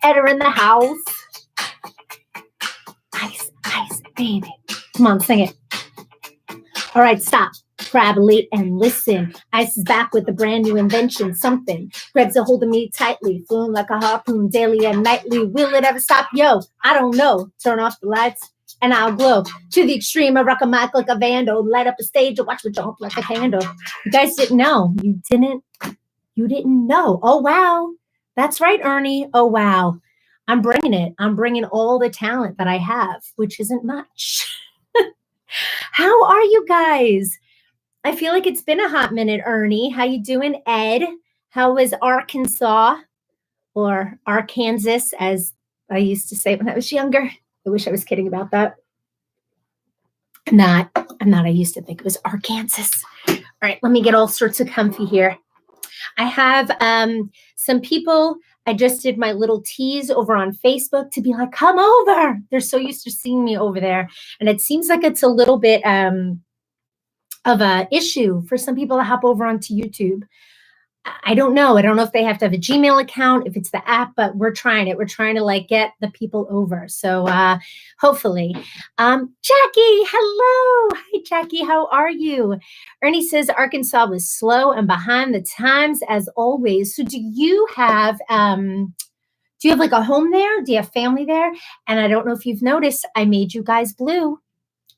Ed in the house. Ice, ice, baby. Come on, sing it. All right, stop. Grab a late and listen. Ice is back with a brand new invention. Something grabs a hold of me tightly, flowing like a harpoon daily and nightly. Will it ever stop? Yo, I don't know. Turn off the lights and I'll glow to the extreme. I rock a mic like a vandal, light up a stage and watch me jump like a candle. You guys didn't know. You didn't know. Oh, wow. That's right, Ernie. Oh, wow. I'm bringing it. I'm bringing all the talent that I have, which isn't much. How are you guys? I feel like it's been a hot minute, Ernie. How you doing, Ed? How was Arkansas, or Arkansas, as I used to say when I was younger? I wish I was kidding about that. I'm not. I used to think it was Arkansas. All right, let me get all sorts of comfy here. I have some people. I just did my little tease over on Facebook to be like, come over. They're so used to seeing me over there. And it seems like it's a little bit of a issue for some people to hop over onto YouTube. I don't know. I don't know if they have to have a Gmail account, if it's the app, but we're trying it. We're trying to like get the people over. So hopefully. Jackie, hello. Hi, Jackie. How are you? Ernie says Arkansas was slow and behind the times as always. So do you have like a home there? Do you have family there? And I don't know if you've noticed, I made you guys blue.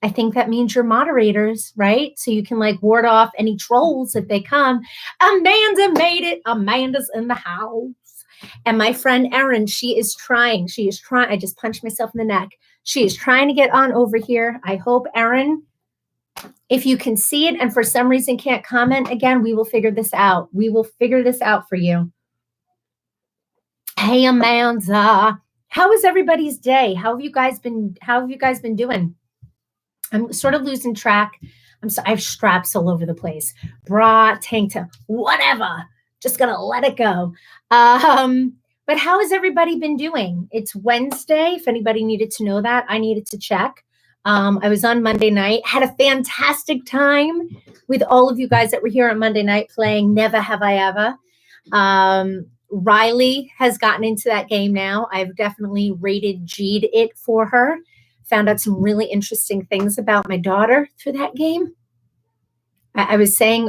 I think that means you're moderators, right? So you can like ward off any trolls if they come. Amanda made it. Amanda's in the house. And my friend Erin, she is trying. I just punched myself in the neck. She is trying to get on over here. I hope, Erin, if you can see it and for some reason can't comment again, we will figure this out. We will figure this out for you. Hey, Amanda. How was everybody's day? How have you guys been doing? I'm sort of losing track. I have straps all over the place. Bra, tank top, whatever. Just gonna let it go. But how has everybody been doing? It's Wednesday. If anybody needed to know that, I needed to check. I was on Monday night, had a fantastic time with all of you guys that were here on Monday night playing Never Have I Ever. Riley has gotten into that game now. I've definitely rated G'd it for her. Found out some really interesting things about my daughter through that game. I was saying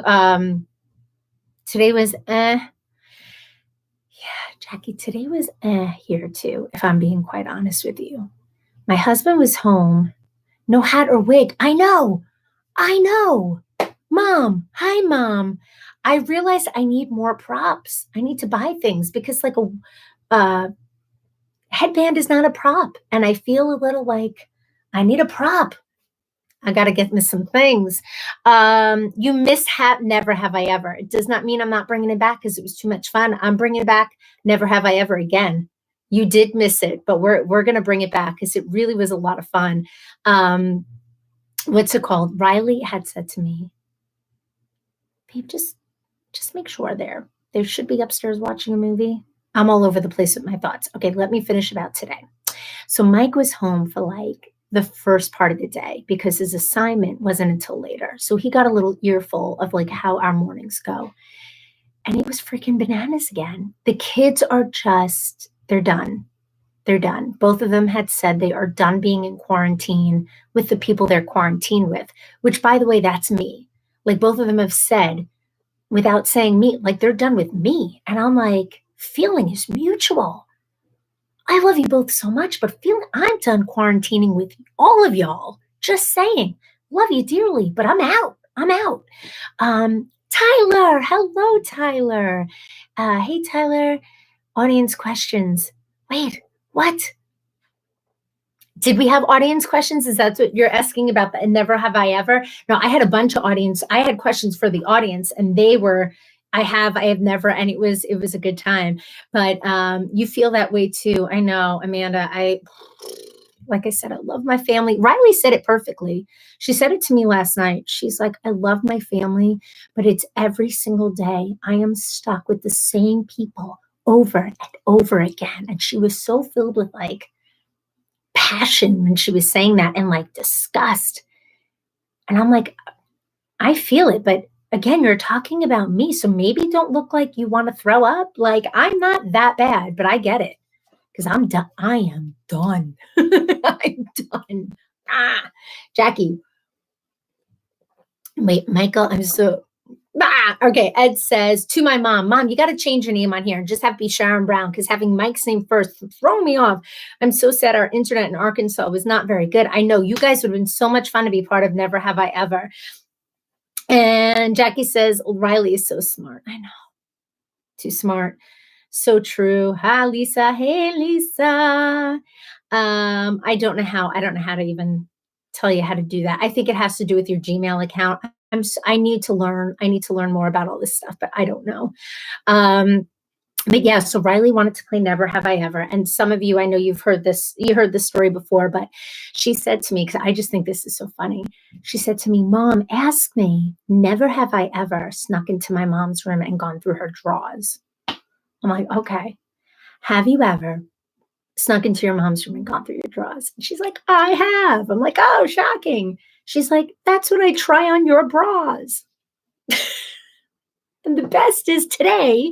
today was yeah, Jackie, today was here too, if I'm being quite honest with you. My husband was home, no hat or wig. I know. Mom, hi, Mom. I realized I need more props. I need to buy things because like a headband is not a prop. And I feel a little like I need a prop. I got to get me some things. You mishap Never Have I Ever. It does not mean I'm not bringing it back because it was too much fun. I'm bringing it back Never Have I Ever again. You did miss it, but we're going to bring it back because it really was a lot of fun. What's it called? Riley had said to me, babe, just make sure they should be upstairs watching a movie. I'm all over the place with my thoughts. Okay, let me finish about today. So Mike was home for like the first part of the day because his assignment wasn't until later. So he got a little earful of like how our mornings go. And he was freaking bananas again. The kids are just, they're done. They're done. Both of them had said they are done being in quarantine with the people they're quarantined with, which by the way, that's me. Like both of them have said without saying me, like they're done with me. And I'm like, feeling is mutual. I love you both so much, but feeling I'm done quarantining with all of y'all. Just saying, love you dearly, but I'm out. Tyler, hello, Tyler. Hey, Tyler, audience questions. Wait, what? Did we have audience questions? Is that what you're asking about? The Never Have I Ever? No, I had a bunch of audience. I had questions for the audience and they were, I have never, and it was a good time. But you feel that way too. I know, Amanda. Like I said, I love my family. Riley said it perfectly. She said it to me last night. She's like, I love my family, but it's every single day I am stuck with the same people over and over again. And she was so filled with like passion when she was saying that and like disgust. And I'm like, I feel it, but again, you're talking about me. So maybe don't look like you want to throw up. Like I'm not that bad, but I get it. because I'm done. I am done. I'm done. Jackie. Wait, Michael, I'm so okay. Ed says to my mom, you got to change your name on here and just have to be Sharon Brown because having Mike's name first throwing me off. I'm so sad our internet in Arkansas was not very good. I know you guys would have been so much fun to be part of Never Have I Ever. And Jackie says, Riley is so smart. I know. Too smart. So true. Hi, Lisa. Hey, Lisa. I don't know how to even tell you how to do that. I think it has to do with your Gmail account. I need to learn more about all this stuff, but I don't know. But yeah, so Riley wanted to play Never Have I Ever. And some of you, I know you heard this story before, but she said to me, because I just think this is so funny. She said to me, Mom, ask me, never have I ever snuck into my mom's room and gone through her drawers. I'm like, okay. Have you ever snuck into your mom's room and gone through your drawers? And she's like, I have. I'm like, oh, shocking. She's like, that's what I try on your bras. And the best is today,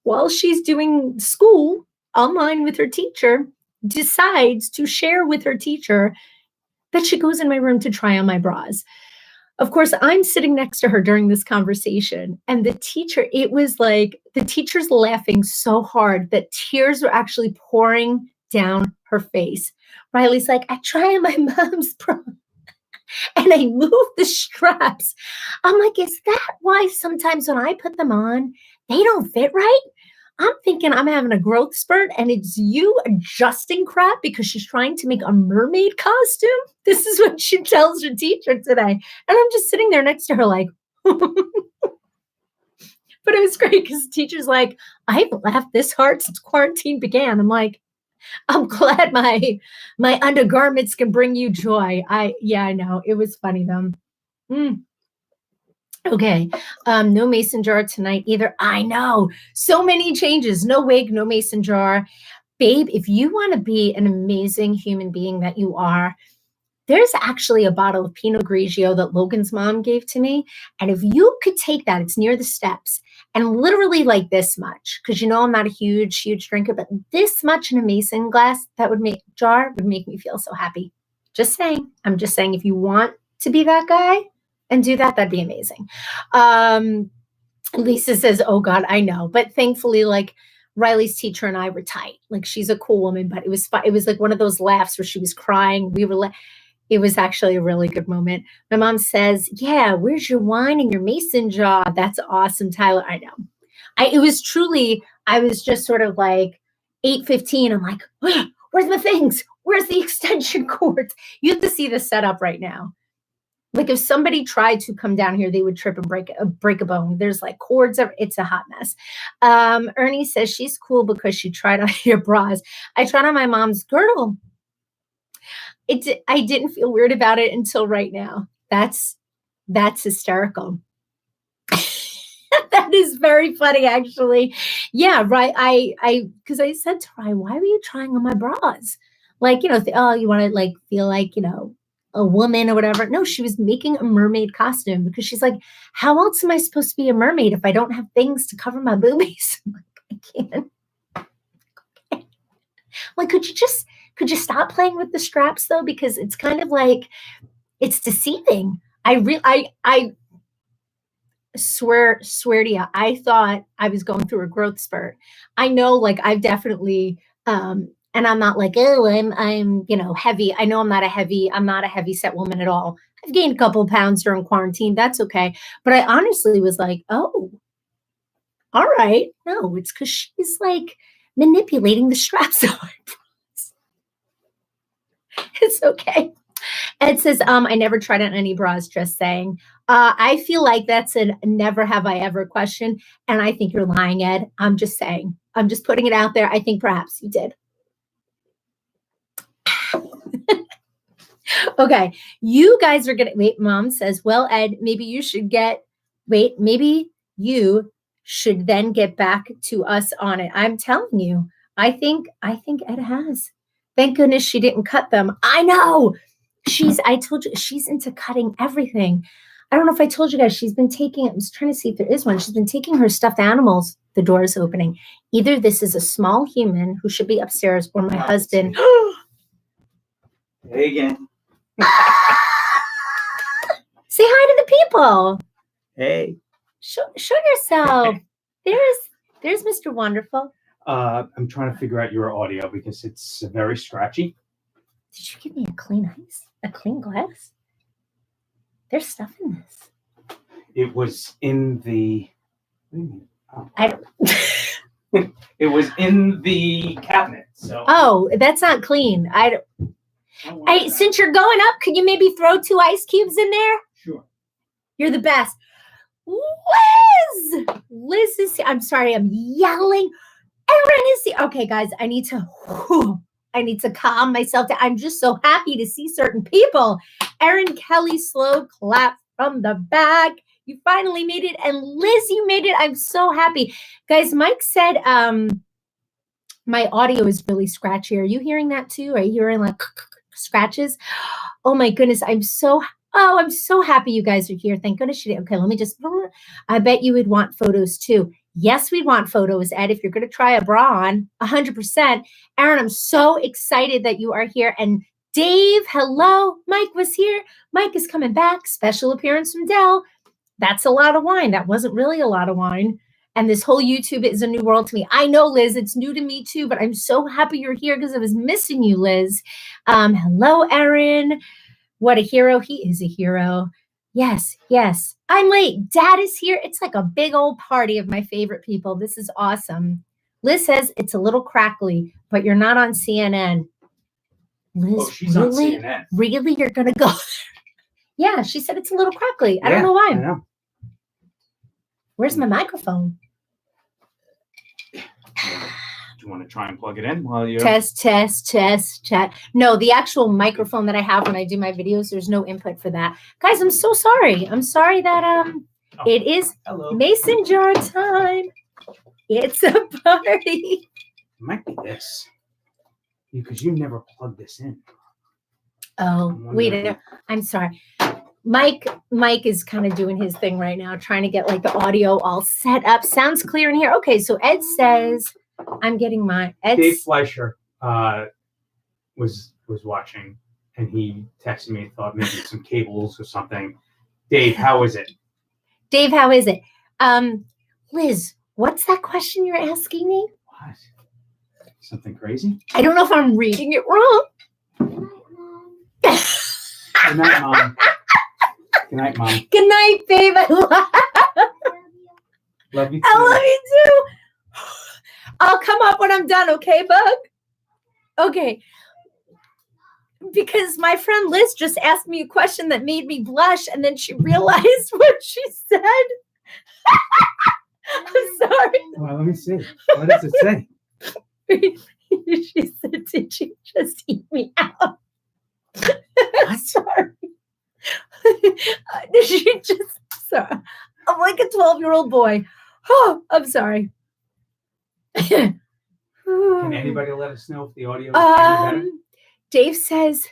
while she's doing school online with her teacher, decides to share with her teacher that she goes in my room to try on my bras. Of course, I'm sitting next to her during this conversation, and the teacher's laughing so hard that tears were actually pouring down her face. Riley's like, I try on my mom's bra and I move the straps. I'm like, is that why sometimes when I put them on, they don't fit right? I'm thinking I'm having a growth spurt and it's you adjusting crap because she's trying to make a mermaid costume. This is what she tells her teacher today. And I'm just sitting there next to her like, but it was great because the teacher's like, I haven't laughed this hard since quarantine began. I'm like, I'm glad my undergarments can bring you joy. I know. It was funny though. Okay. No mason jar tonight either. I know. So many changes. No wig, no mason jar. Babe, if you want to be an amazing human being that you are, there's actually a bottle of Pinot Grigio that Logan's mom gave to me. And if you could take that, it's near the steps, and literally like this much, because you know I'm not a huge drinker, but this much in a mason glass would make me feel so happy. Just saying. I'm just saying, if you want to be that guy and do that, that'd be amazing. Lisa says, oh God, I know. But thankfully, like Riley's teacher and I were tight. Like she's a cool woman, but it was fun. It was like one of those laughs where she was crying. It was actually a really good moment. My mom says, yeah, where's your wine and your mason jar? That's awesome, Tyler. I know. I was just sort of like 8:15. I'm like, where's my things? Where's the extension cords? You have to see the setup right now. Like if somebody tried to come down here, they would trip and break a bone. There's like cords. It's a hot mess. Ernie says she's cool because she tried on your bras. I tried on my mom's girdle. I didn't feel weird about it until right now. That's hysterical. That is very funny, actually. Yeah, right. Because I said to her, why were you trying on my bras? Like, you want to like feel like, a woman or whatever. No, she was making a mermaid costume because she's like, how else am I supposed to be a mermaid if I don't have things to cover my boobies? I'm like, I can't. Okay. Like, could you stop playing with the straps though? Because it's kind of like, it's deceiving. I swear to you, I thought I was going through a growth spurt. I know, like I've definitely, and I'm not like, oh, I'm heavy. I know I'm not a heavy set woman at all. I've gained a couple of pounds during quarantine. That's okay. But I honestly was like, oh, all right. No, it's because she's like manipulating the straps on my bras. It's okay. Ed says, I never tried on any bras, just saying. I feel like that's a never have I ever question. And I think you're lying, Ed. I'm just saying. I'm just putting it out there. I think perhaps you did. Okay. You guys are going to wait. Mom says, well, Ed, maybe you should then get back to us on it. I'm telling you, I think Ed has. Thank goodness she didn't cut them. I know. I told you, she's into cutting everything. I don't know if I told you guys, she's been taking, I was trying to see if there is one. She's been taking her stuffed animals The door is opening. Either this is a small human who should be upstairs or my husband. Hey again. Say hi to the people. Hey. Show yourself. There's Mr. Wonderful. I'm trying to figure out your audio because it's very scratchy. Did you give me a clean ice? A clean glass? There's stuff in this. It was in the... What do you mean? Oh. I don't... It was in the cabinet. So. Oh, that's not clean. Hey, since you're going up, could you maybe throw 2 ice cubes in there? Sure. You're the best. Liz is here. I'm sorry, I'm yelling. Erin is here. Okay, guys, I need to calm myself down. I'm just so happy to see certain people. Erin Kelly, slow clap from the back. You finally made it. And Liz, you made it. I'm so happy. Guys, Mike said my audio is really scratchy. Are you hearing that too? Are you hearing like scratches? Oh my goodness. I'm so happy you guys are here. Thank goodness you did. Okay, let me just, I bet you would want photos too. Yes, we'd want photos, Ed, if you're going to try a bra on, 100%. Erin, I'm so excited that you are here. And Dave, hello. Mike was here. Mike is coming back. Special appearance from Dell. That's a lot of wine. That wasn't really a lot of wine. And this whole YouTube is a new world to me. I know, Liz, it's new to me too, but I'm so happy you're here because I was missing you, Liz. Hello, Erin. What a hero. He is a hero. Yes, yes. I'm late. Dad is here. It's like a big old party of my favorite people. This is awesome. Liz says it's a little crackly, but you're not on CNN. Liz, she's really? On CNN. Really? You're going to go? Yeah, she said it's a little crackly. I don't know why. I know. Where's my microphone? Do you want to try and plug it in while you test? No, the actual microphone that I have when I do my videos, there's no input for that. Guys, I'm so sorry. I'm sorry that it is mason jar time. It's a party. It might be this. Because you never plugged this in. Oh, wait, I'm sorry. Mike is kind of doing his thing right now, trying to get like the audio all set up. Sounds clear in here. Okay, so Ed says I'm getting my Dave Fleischer was watching and he texted me and thought maybe some cables or something. Dave, how is it? Dave, how is it? Liz, what's that question you're asking me? What? Something crazy? I don't know if I'm reading it wrong. Good night, Mom. Good night, Mom. Good night, babe. Love you too. I love you too. I'll come up when I'm done, okay, Bug? Okay. Because my friend Liz just asked me a question that made me blush, and then she realized what she said. I'm sorry. Well, let me see. What does it say? She said, "Did you just eat me out?" I'm sorry. She just, sorry. I'm like a 12-year-old boy. Oh, I'm sorry. Can anybody let us know if the audio is better? Dave says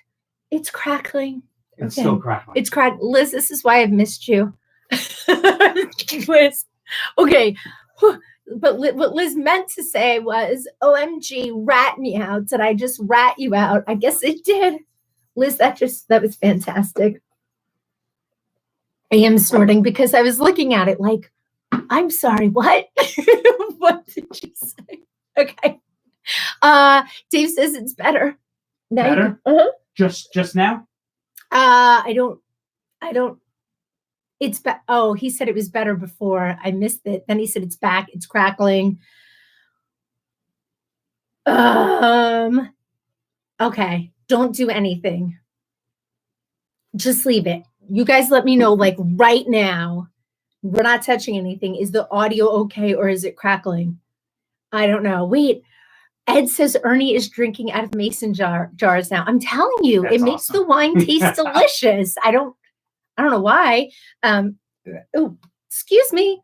it's crackling. It's still crackling. It's crackling. Liz, this is why I've missed you. Liz. Okay. But what Liz meant to say was, OMG, rat me out. Did I just rat you out? I guess it did. Liz, that was fantastic. I am snorting because I was looking at it like, I'm sorry, what? What did you say? Okay. Dave says it's better. Now better? Uh-huh. Just now? I don't. It's oh, he said it was better before. I missed it. Then he said it's back. It's crackling. Okay. Don't do anything. Just leave it. You guys let me know, like right now. We're not touching anything. Is the audio okay or is it crackling? I don't know. Wait. Ed says Ernie is drinking out of mason jars now. I'm telling you, That's it awesome. makes the wine taste delicious. I don't know why. Oh, excuse me.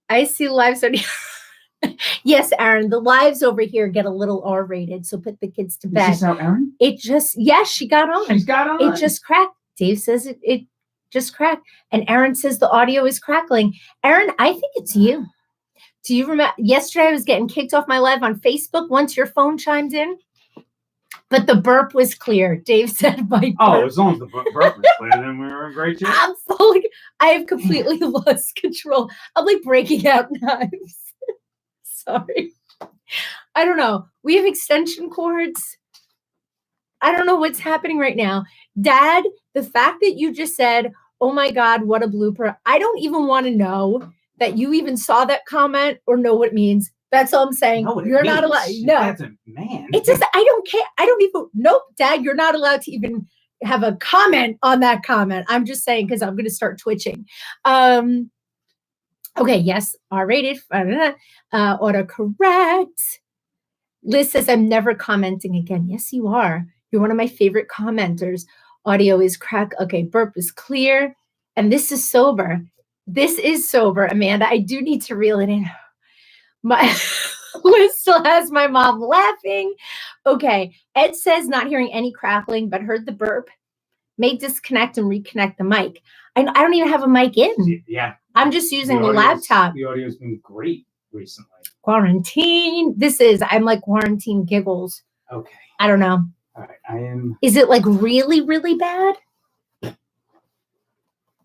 I see lives on. Yes, Aaron, the lives over here get a little R-rated, so put the kids to bed. Is this how Aaron? Yes, she got on. She's got on. It just cracked. Dave says it just cracked. And Aaron says the audio is crackling. Aaron, I think it's you. Do you remember yesterday I was getting kicked off my live on Facebook once your phone chimed in? But the burp was clear. Dave said my burp. Oh, as long as the burp was clear, then we were in great shape. I'm fully, I have completely lost control. I'm like breaking out knives. Sorry. I don't know. We have extension cords. I don't know what's happening right now. Dad, the fact that you just said, oh my God, what a blooper. I don't even want to know that you even saw that comment or know what it means. That's all I'm saying. Know what it You're not means. allowed. No. That's a man. It just, I don't care. I don't even, nope, Dad, you're not allowed to even have a comment on that comment. I'm just saying, because I'm going to start twitching. Okay, yes, R-rated, autocorrect. Liz says, I'm never commenting again. Yes, you are. You're one of my favorite commenters. Audio is crack. Okay, burp is clear. And this is sober. This is sober, Amanda. I do need to reel it in. My Liz still has my mom laughing. Okay, Ed says not hearing any crackling, but heard the burp. May disconnect and reconnect the mic. I don't even have a mic in. Yeah. I'm just using the laptop. The audio's been great recently. Quarantine. I'm like quarantine giggles. Okay. I don't know. All right. I am. Is it like really, really bad?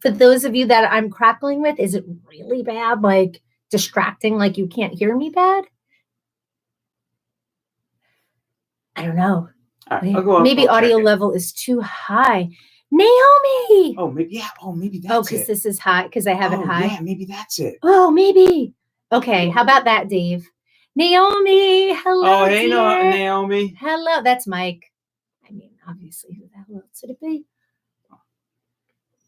For those of you that I'm crackling with, is it really bad? Like distracting, like you can't hear me bad? I don't know. All right, I'll go maybe audio level is too high. Naomi. Oh, maybe, yeah. Oh, maybe that's it. Oh, because this is high, because I have it high. Yeah, maybe that's it. Oh, maybe. Okay, how about that, Dave? Naomi, hello. Oh, hey, dear. Naomi. Hello, that's Mike. I mean, obviously, who the hell else would it be?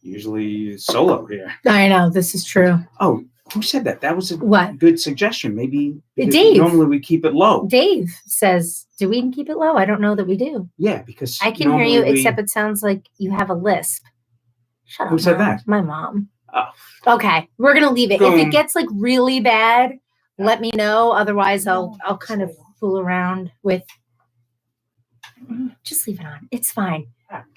Usually solo here. I know, this is true. Oh, who said that? That was a what? Good suggestion. Maybe Dave. Normally we keep it low. Dave says, do we keep it low? I don't know that we do. Yeah, because I can hear you, except it sounds like you have a lisp. Shut up. Who said that? My mom. Oh. Okay, we're gonna leave it. If it gets like really bad, let me know. Otherwise, I'll kind of fool around with. Just leave it on. It's fine.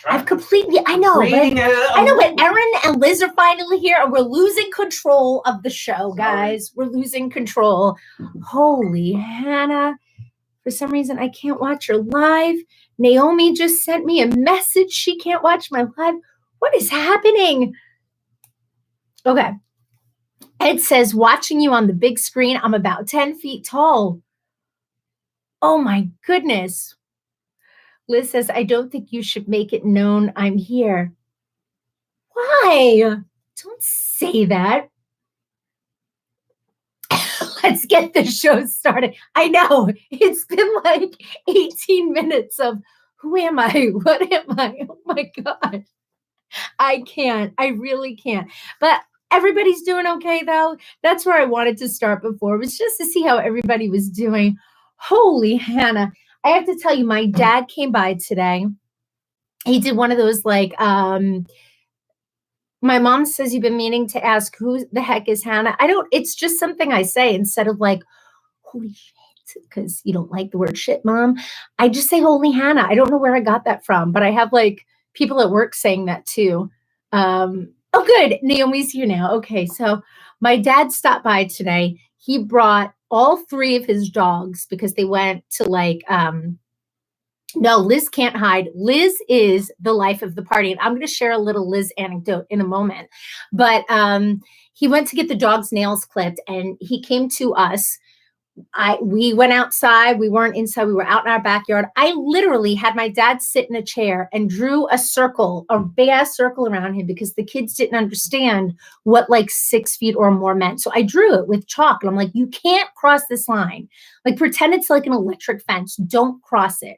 I've completely. I know. But Erin and Liz are finally here, and we're losing control of the show, guys. We're losing control. Holy Hannah! For some reason, I can't watch your live. Naomi just sent me a message. She can't watch my live. What is happening? Okay. Ed says, watching you on the big screen, I'm about 10 feet tall. Oh my goodness. Liz says, I don't think you should make it known I'm here. Why? Don't say that. Let's get the show started. I know. It's been like 18 minutes of who am I? What am I? Oh my God. I can't. I really can't. But everybody's doing okay, though. That's where I wanted to start before, was just to see how everybody was doing. Holy Hannah. I have to tell you, my dad came by today. He did one of those like, my mom says you've been meaning to ask who the heck is Hannah. It's just something I say instead of like, holy shit, because you don't like the word shit, Mom. I just say holy Hannah. I don't know where I got that from, but I have like people at work saying that too. Oh, good. Naomi's here now. Okay. So my dad stopped by today. He brought all three of his dogs because they went to like, no, Liz can't hide. Liz is the life of the party. And I'm going to share a little Liz anecdote in a moment. But he went to get the dog's nails clipped and he came to us. We went outside. We weren't inside. We were out in our backyard. I literally had my dad sit in a chair and drew a circle, a big ass circle around him because the kids didn't understand what like 6 feet or more meant. So I drew it with chalk and I'm like, you can't cross this line. Like pretend it's like an electric fence. Don't cross it.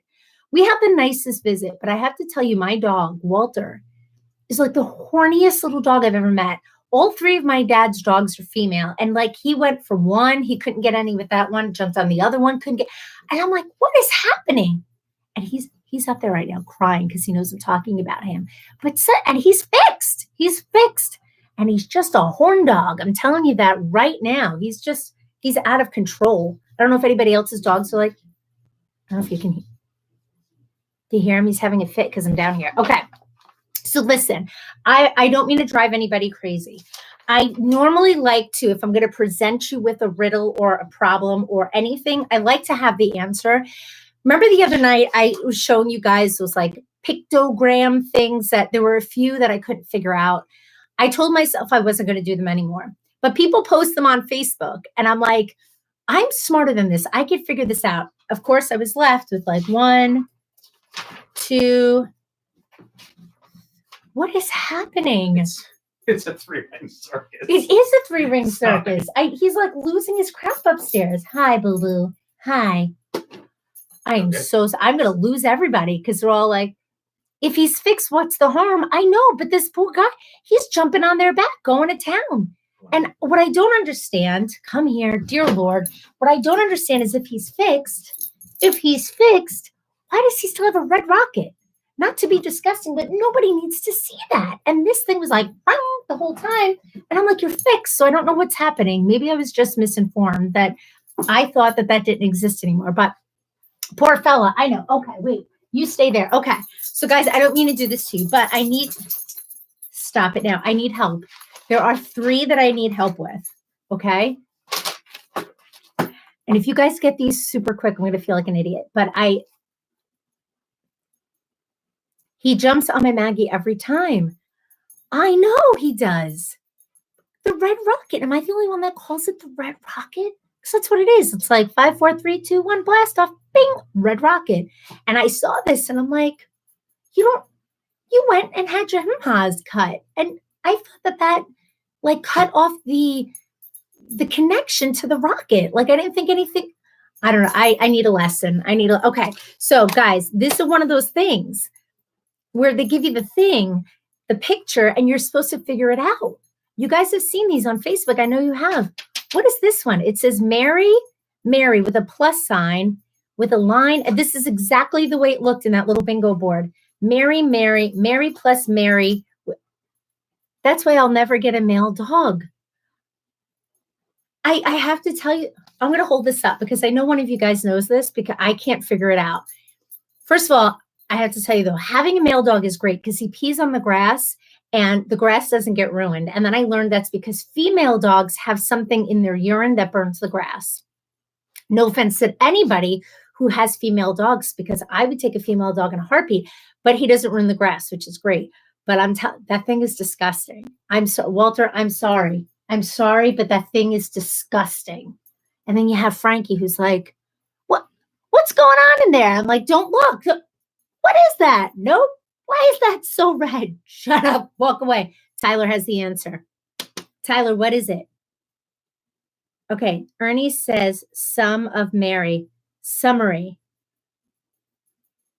We had the nicest visit, but I have to tell you, my dog, Walter, is like the horniest little dog I've ever met. All three of my dad's dogs are female. And like he went for one, he couldn't get any with that one, jumped on the other one, couldn't get. And I'm like, what is happening? And he's up there right now crying because he knows I'm talking about him. And he's fixed. He's fixed. And he's just a horn dog. I'm telling you that right now. He's out of control. I don't know if anybody else's dogs are like, I don't know if you can hear. Do you hear him? He's having a fit because I'm down here. Okay. So listen, I don't mean to drive anybody crazy. I normally like to, if I'm going to present you with a riddle or a problem or anything, I like to have the answer. Remember the other night I was showing you guys those like pictogram things that there were a few that I couldn't figure out. I told myself I wasn't going to do them anymore, but people post them on Facebook and I'm like, I'm smarter than this. I could figure this out. Of course, I was left with like 1, 2. What is happening? It's a 3-ring circus. It is a 3-ring circus. He's like losing his crap upstairs. Hi, Boo Boo. Hi. I am I'm going to lose everybody because they're all like, if he's fixed, what's the harm? I know, but this poor guy, he's jumping on their back, going to town. And what I don't understand, come here, dear Lord, what I don't understand is if he's fixed, why does he still have a red rocket? Not to be disgusting, but nobody needs to see that. And this thing was like the whole time. And I'm like, you're fixed. So I don't know what's happening. Maybe I was just misinformed that I thought that didn't exist anymore. But poor fella, I know. Okay, wait, you stay there. Okay. So guys, I don't mean to do this to you, but stop it now. I need help. There are 3 that I need help with. Okay. And if you guys get these super quick, I'm going to feel like an idiot, but he jumps on my Maggie every time. I know he does. The red rocket. Am I the only one that calls it the red rocket? Because that's what it is. It's like 5, 4, 3, 2, 1, blast off. Bing, red rocket. And I saw this and I'm like, you went and had your him-haws cut. And I thought that like cut off the connection to the rocket. Like I didn't think anything. I don't know. I need a lesson. Okay. So guys, this is one of those things where they give you the picture, and you're supposed to figure it out. You guys have seen these on Facebook. I know you have. What is this one? It says Mary with a plus sign with a line. And this is exactly the way it looked in that little bingo board. Mary plus Mary. That's why I'll never get a male dog. I have to tell you, I'm going to hold this up because I know one of you guys knows this because I can't figure it out. First of all, I have to tell you though, having a male dog is great because he pees on the grass and the grass doesn't get ruined. And then I learned that's because female dogs have something in their urine that burns the grass. No offense to anybody who has female dogs, because I would take a female dog in a heartbeat, but he doesn't ruin the grass, which is great. But that thing is disgusting. Walter, I'm sorry. I'm sorry, but that thing is disgusting. And then you have Frankie who's like, what's going on in there? I'm like, don't look. What is that? Nope. Why is that so red? Shut up. Walk away. Tyler has the answer. Tyler, what is it? Okay. Ernie says sum of Mary. Summary.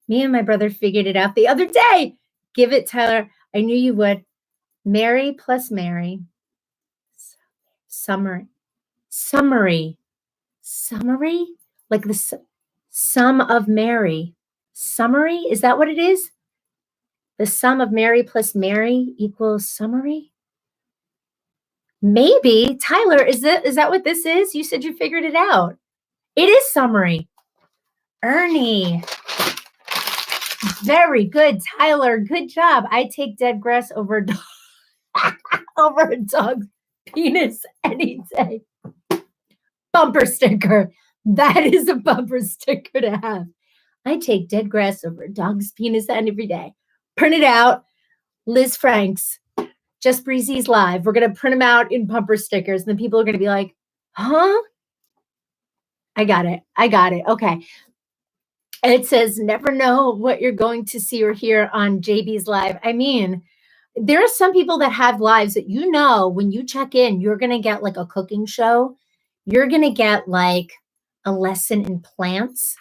Me and my brother figured it out the other day. Give it, Tyler. I knew you would. Mary plus Mary. Summary. Like the sum of Mary. Summary? Is that what it is? The sum of Mary plus Mary equals summary? Maybe. Tyler, is that what this is? You said you figured it out. It is summary. Ernie. Very good, Tyler. Good job. I take dead grass over over a dog's penis any day. Bumper sticker. That is a bumper sticker to have. I take dead grass over a dog's penis every day. Print it out. Liz Franks. Just Breezy's live. We're going to print them out in bumper stickers. And then people are going to be like, huh? I got it. Okay. And it says, never know what you're going to see or hear on JB's live. I mean, there are some people that have lives that when you check in, you're going to get like a cooking show. You're going to get like a lesson in plants.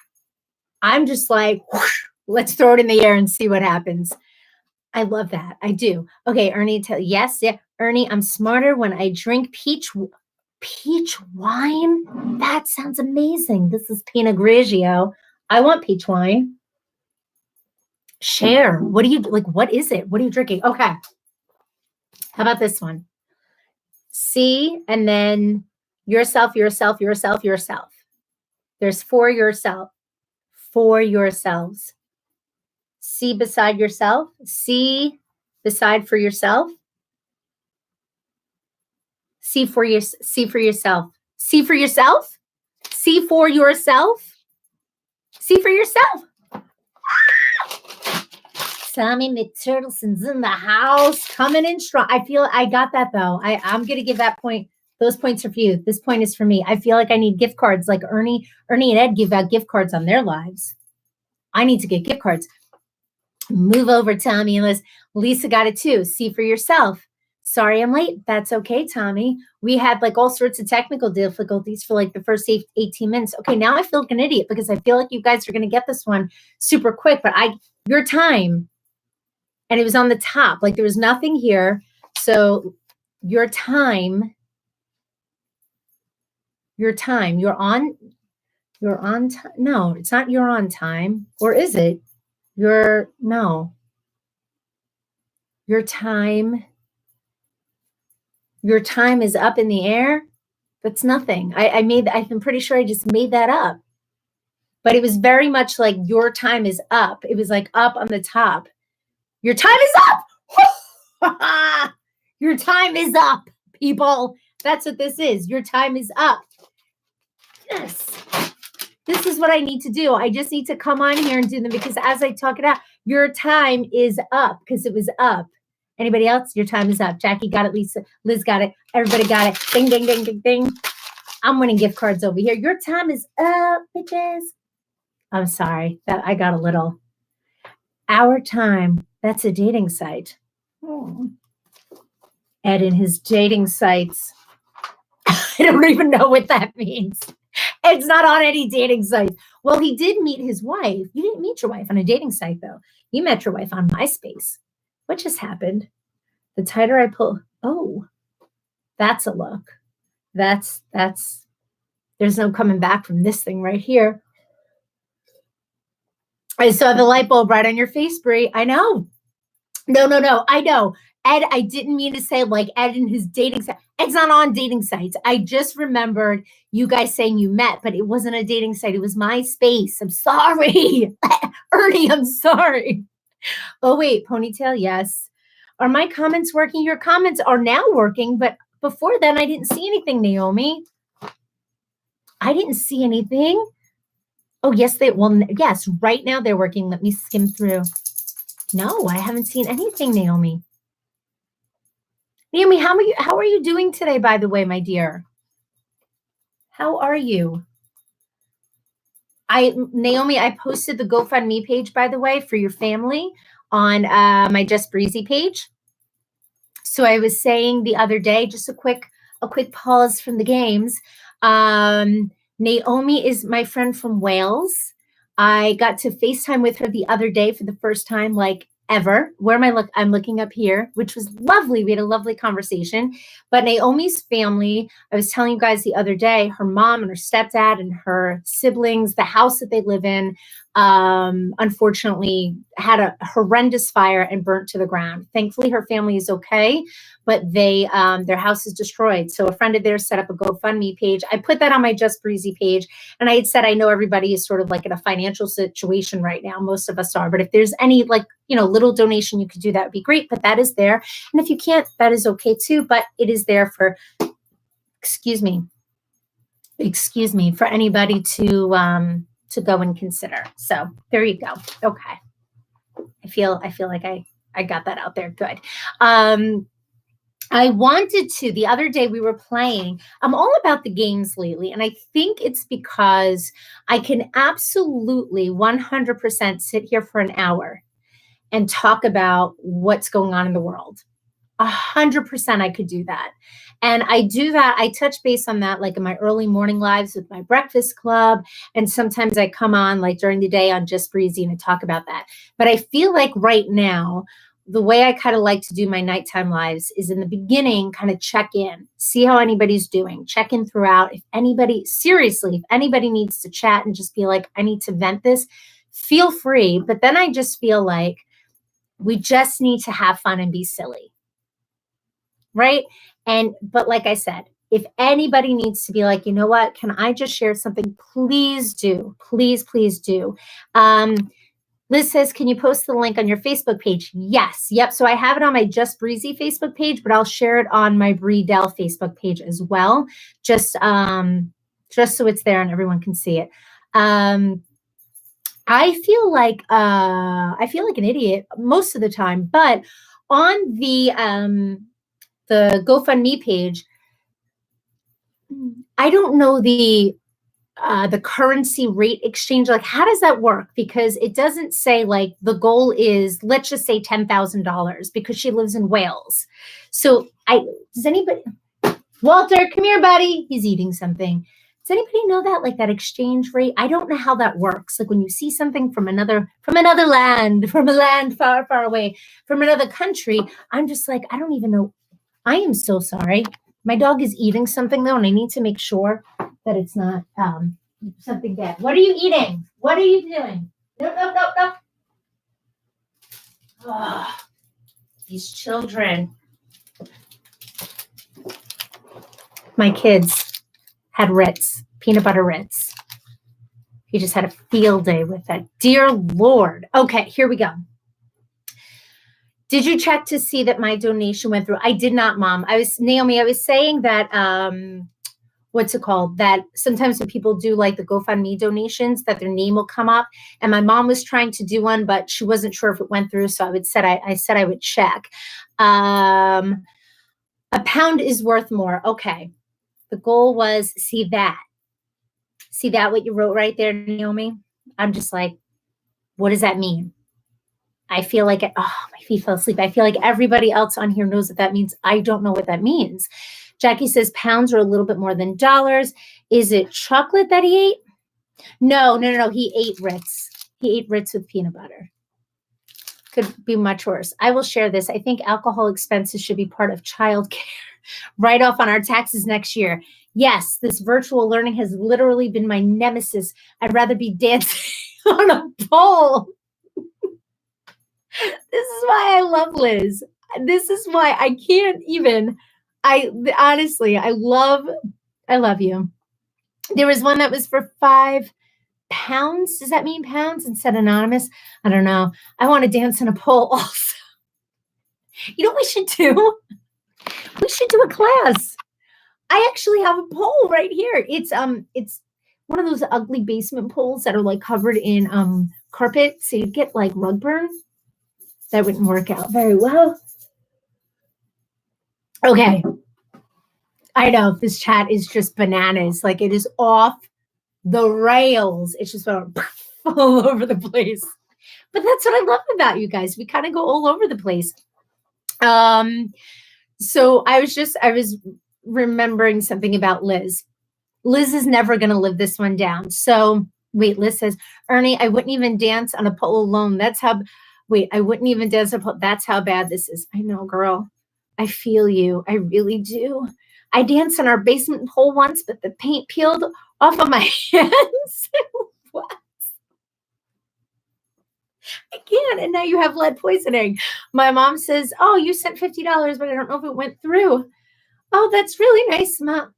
I'm just like, whoosh, let's throw it in the air and see what happens. I love that. I do. Okay, Ernie, yes. Ernie, I'm smarter when I drink peach wine. That sounds amazing. This is Pinot Grigio. I want peach wine. Share. What do you like? What is it? What are you drinking? Okay. How about this one? C and then yourself. There's for yourselves. C beside yourself. C beside for yourself. See for yourself. See for yourself. See for yourself. See for yourself. See for yourself. Tommy McTurtleson's in the house, coming in strong. I feel I got that though. I'm gonna give that point. Those points are for you. This point is for me. I feel like I need gift cards, like Ernie and Ed give out gift cards on their lives. I need to get gift cards. Move over, Tommy and Liz. Lisa got it too. See for yourself. Sorry I'm late. That's okay, Tommy. We had like all sorts of technical difficulties for like the first 18 minutes. Okay, now I feel like an idiot because I feel like you guys are going to get this one super quick, but your time, and it was on the top. Like there was nothing here. So your time, you're on time. No, it's not you're on time. Or is it? Your time is up in the air. That's nothing. I'm pretty sure I just made that up. But it was very much like your time is up. It was like up on the top. Your time is up. Your time is up, people. That's what this is. Your time is up. Yes. This is what I need to do. I just need to come on here and do them because as I talk it out, your time is up because it was up. Anybody else? Your time is up. Jackie got it. Liz got it. Everybody got it. Ding, ding, ding, ding, ding. I'm winning gift cards over here. Your time is up, bitches. I'm sorry that I got a little. Our time. That's a dating site. Oh. Ed and his dating sites. I don't even know what that means. Ed's not on any dating sites. Well, he did meet his wife. You didn't meet your wife on a dating site, though. You met your wife on MySpace. What just happened? The tighter I pull. Oh, that's a look. That's, there's no coming back from this thing right here. I saw the light bulb right on your face, Brie. I know. No. I know. Ed, I didn't mean to say like Ed and his dating site. Ed's not on dating sites. I just remembered you guys saying you met, but it wasn't a dating site. It was MySpace. I'm sorry. Ernie, I'm sorry. Oh, wait, ponytail, yes. Are my comments working? Your comments are now working, but before then, I didn't see anything, Naomi. I didn't see anything. Oh, yes, yes, right now they're working. Let me skim through. No, I haven't seen anything, Naomi. Naomi, how are you doing today, by the way, my dear? How are you? Naomi, I posted the GoFundMe page, by the way, for your family on my Just Breezy page. So I was saying the other day, just a quick pause from the games. Naomi is my friend from Wales. I got to FaceTime with her the other day for the first time, like ever. Where am I? I'm looking up here, which was lovely. We had a lovely conversation. But Naomi's family, I was telling you guys the other day, her mom and her stepdad and her siblings, the house that they live in, unfortunately had a horrendous fire and burnt to the ground. Thankfully, her family is okay, but their house is destroyed. So a friend of theirs set up a GoFundMe page. I put that on my Just Breezy page, and I had said, I know everybody is sort of like in a financial situation right now. Most of us are, but if there's any little donation you could do, that would be great. But that is there. And if you can't, that is okay too. But it is there for, excuse me, for anybody to go and consider. So there you go. Okay. I feel like I got that out there. Good. I wanted to, the other day we were playing, I'm all about the games lately. And I think it's because I can absolutely 100% sit here for an hour and talk about what's going on in the world. 100% I could do that. And I do that. I touch base on that like in my early morning lives with my breakfast club. And sometimes I come on like during the day on Just Breezy and I talk about that. But I feel like right now, the way I kind of like to do my nighttime lives is in the beginning, kind of check in, see how anybody's doing, check in throughout. If anybody needs to chat and just be like, I need to vent this, feel free. But then I just feel like we just need to have fun and be silly. Right? But like I said, if anybody needs to be like, you know what, can I just share something? Please do. Please do. Liz says, can you post the link on your Facebook page? Yes. Yep. So I have it on my Just Breezy Facebook page, but I'll share it on my Breedell Facebook page as well. Just so it's there and everyone can see it. I feel like an idiot most of the time, but on the GoFundMe page, I don't know the currency rate exchange. Like, how does that work? Because it doesn't say like the goal is, let's just say $10,000 because she lives in Wales. So does anybody, Walter, come here, buddy. He's eating something. Does anybody know that, like that exchange rate? I don't know how that works. Like when you see something from another land, from a land far, far away, from another country, I'm just like, I don't even know. I am so sorry. My dog is eating something though, and I need to make sure that it's not something bad. What are you eating? What are you doing? No. Oh, these children. My kids had Ritz, peanut butter Ritz. He just had a field day with that. Dear Lord. Okay, here we go. Did you check to see that my donation went through? I did not, Mom. Naomi, I was saying that, what's it called? That sometimes when people do like the GoFundMe donations, that their name will come up. And my mom was trying to do one, but she wasn't sure if it went through. So I said I would check. A pound is worth more. Okay. The goal was, see that what you wrote right there, Naomi? I'm just like, what does that mean? I feel like, my feet fell asleep. I feel like everybody else on here knows what that means. I don't know what that means. Jackie says pounds are a little bit more than dollars. Is it chocolate that he ate? No. He ate Ritz. He ate Ritz with peanut butter. Could be much worse. I will share this. I think alcohol expenses should be part of childcare. Write off on our taxes next year. Yes, this virtual learning has literally been my nemesis. I'd rather be dancing on a pole. This is why I love Liz. This is why I can't even. Honestly, I love you. There was one that was for 5 pounds. Does that mean pounds instead of anonymous? I don't know. I want to dance in a pole also. You know what we should do? We should do a class. I actually have a pole right here. It's one of those ugly basement poles that are like covered in carpet, so you get like rug burn. That wouldn't work out very well. Okay. I know this chat is just bananas. Like it is off the rails. It's just all over the place. But that's what I love about you guys. We kind of go all over the place. So I was remembering something about Liz. Liz is never going to live this one down. So wait, Liz says, Ernie, I wouldn't even dance on a pole alone. I wouldn't even dance on a pole. That's how bad this is. I know, girl. I feel you. I really do. I danced on our basement pole once, but the paint peeled off of my hands. What? I can't. And now you have lead poisoning. My mom says, oh, you sent $50, but I don't know if it went through. Oh, that's really nice, Mom.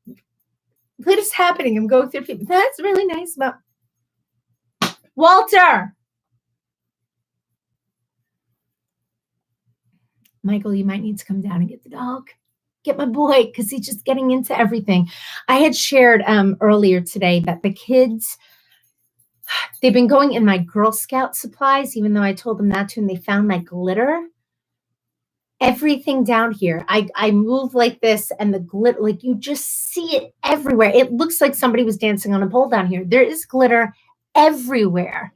What is happening? I'm going through people. That's really nice, Mom. Walter. Michael, you might need to come down and get the dog. Get my boy, because he's just getting into everything. I had shared earlier today that the kids, they've been going in my Girl Scout supplies, even though I told them not to, and they found my glitter. Everything down here. I move like this, and the glitter, like you just see it everywhere. It looks like somebody was dancing on a pole down here. There is glitter everywhere.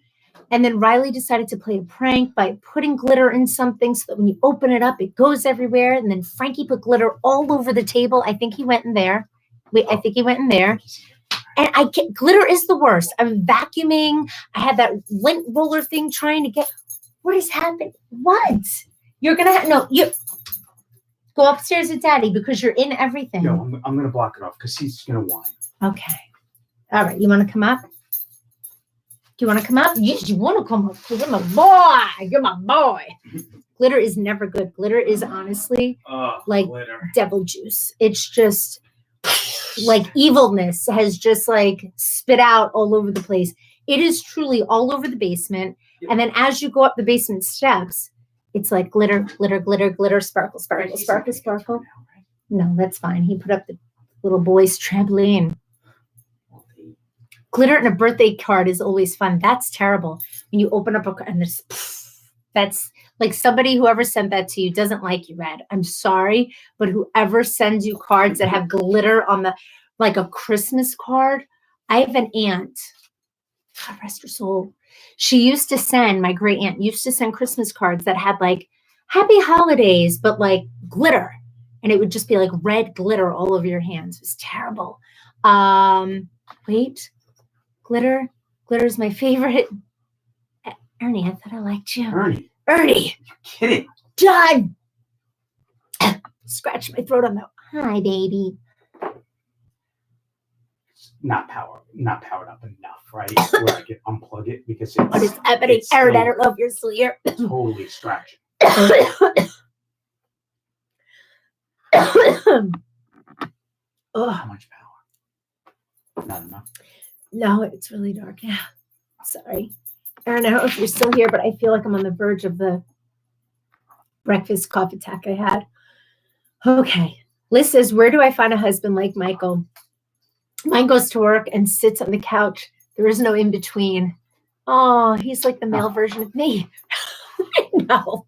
And then Riley decided to play a prank by putting glitter in something so that when you open it up, it goes everywhere. And then Frankie put glitter all over the table. I think he went in there. I think he went in there. And glitter is the worst. I'm vacuuming. I had that lint roller thing trying to get. What is happening? What? You're going to you go upstairs with Daddy because you're in everything. No, I'm going to block it off because he's going to whine. Okay. All right. You want to come up? Do you want to come up? Yes, you want to come up because I'm a boy. You're my boy. Glitter is never good. Glitter is honestly like glitter. Devil juice. It's just like evilness has just like spit out all over the place. It is truly all over the basement. And then as you go up the basement steps, it's like glitter, glitter, glitter, glitter, sparkle, sparkle, sparkle, sparkle. No, that's fine. He put up the little boy's trampoline. Glitter in a birthday card is always fun. That's terrible. When you open up a card and there's, that's like somebody, whoever sent that to you doesn't like you, Red. I'm sorry, but whoever sends you cards that have glitter on the, like a Christmas card. I have an aunt, God rest her soul. She used to send, my great aunt used to send Christmas cards that had like happy holidays, but like glitter. And it would just be like red glitter all over your hands. It was terrible. Wait, glitter. Glitter's my favorite. Ernie, I thought I liked you. Ernie. You're kidding. Done. Scratch my throat on the, hi, baby. It's not powered up enough, right? Where I can unplug it because it's. What is happening, Aaron? I don't know if you're still here. Totally scratching. How much power? Not enough. No, it's really dark. Yeah. Sorry. Aaron, I don't know if you're still here, but I feel like I'm on the verge of the breakfast cough attack I had. Okay. Liz says, where do I find a husband like Michael? Mine goes to work and sits on the couch. There is no in between. Oh, he's like the male version of me. I know.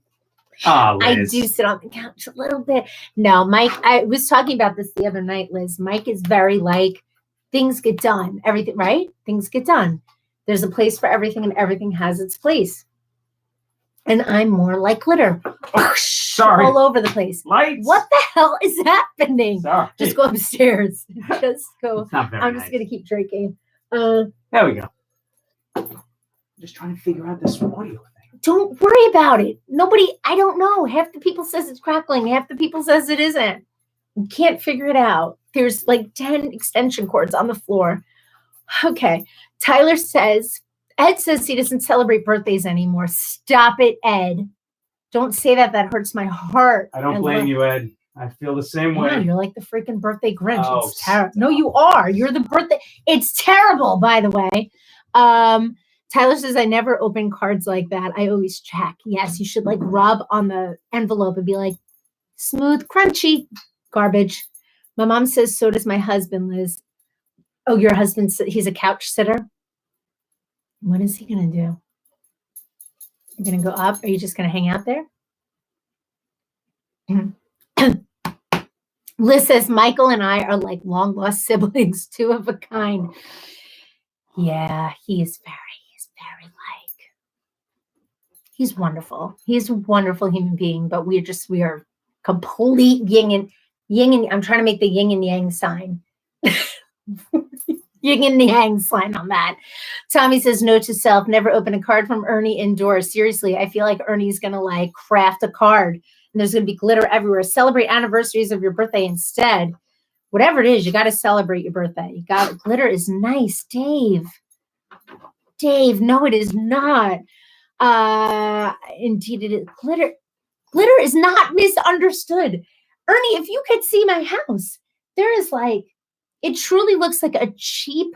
Oh, I do sit on the couch a little bit. No, Mike, I was talking about this the other night, Liz. Mike is very like, things get done. Everything, right? Things get done. There's a place for everything and everything has its place. And I'm more like glitter. Sorry. All over the place. Lights. What the hell is happening? Sorry. Just go upstairs. Just go. It's not very I'm nice. just going to keep drinking. There we go. I'm just trying to figure out this audio thing. Don't worry about it. I don't know. Half the people says it's crackling. Half the people says it isn't. You can't figure it out. There's like 10 extension cords on the floor. Okay. Tyler says, Ed says he doesn't celebrate birthdays anymore. Stop it, Ed. Don't say that. That hurts my heart. I don't blame you, Ed. I feel the same way. Yeah, you're like the freaking birthday Grinch. Oh, it's terrible. No, you are. You're the birthday. It's terrible, by the way. Tyler says, I never open cards like that. I always check. Yes, you should like rub on the envelope and be like, smooth, crunchy, garbage. My mom says, so does my husband, Liz. Oh, your husband, he's a couch sitter? What is he going to do? You're going to go up? Are you just going to hang out there? Liz says, Michael and I are like long lost siblings, two of a kind. Yeah, he's very like, he's wonderful. He's a wonderful human being, but we are complete yin and I'm trying to make the yin and yang sign. Yin and yang sign on that. Tommy says, note to self, never open a card from Ernie indoors. Seriously, I feel like Ernie's going to like craft a card and there's going to be glitter everywhere. Celebrate anniversaries of your birthday instead. Whatever it is, you got to celebrate your birthday. You got glitter is nice, Dave. Dave, no, it is not. Indeed, it is. Glitter is not misunderstood. Ernie, if you could see my house, there is like, it truly looks like a cheap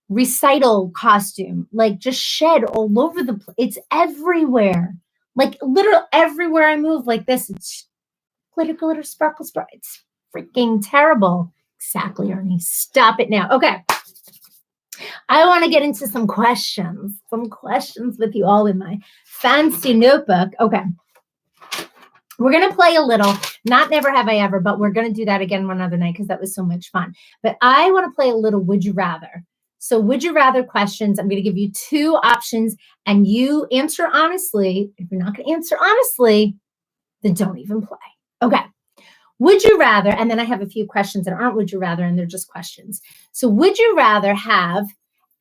recital costume, like just shed all over the place. It's everywhere. Like literally everywhere I move like this, it's glitter, glitter, sparkle, sparkle. It's freaking terrible. Exactly, Ernie. Stop it now. Okay. I want to get into some questions with you all in my fancy notebook. Okay. We're going to play a little, not never have I ever, but we're going to do that again one other night because that was so much fun. But I want to play a little would you rather. So would you rather questions. I'm going to give you two options and you answer honestly. If you're not going to answer honestly, then don't even play. Okay. Would you rather, and then I have a few questions that aren't would you rather, and they're just questions. So would you rather have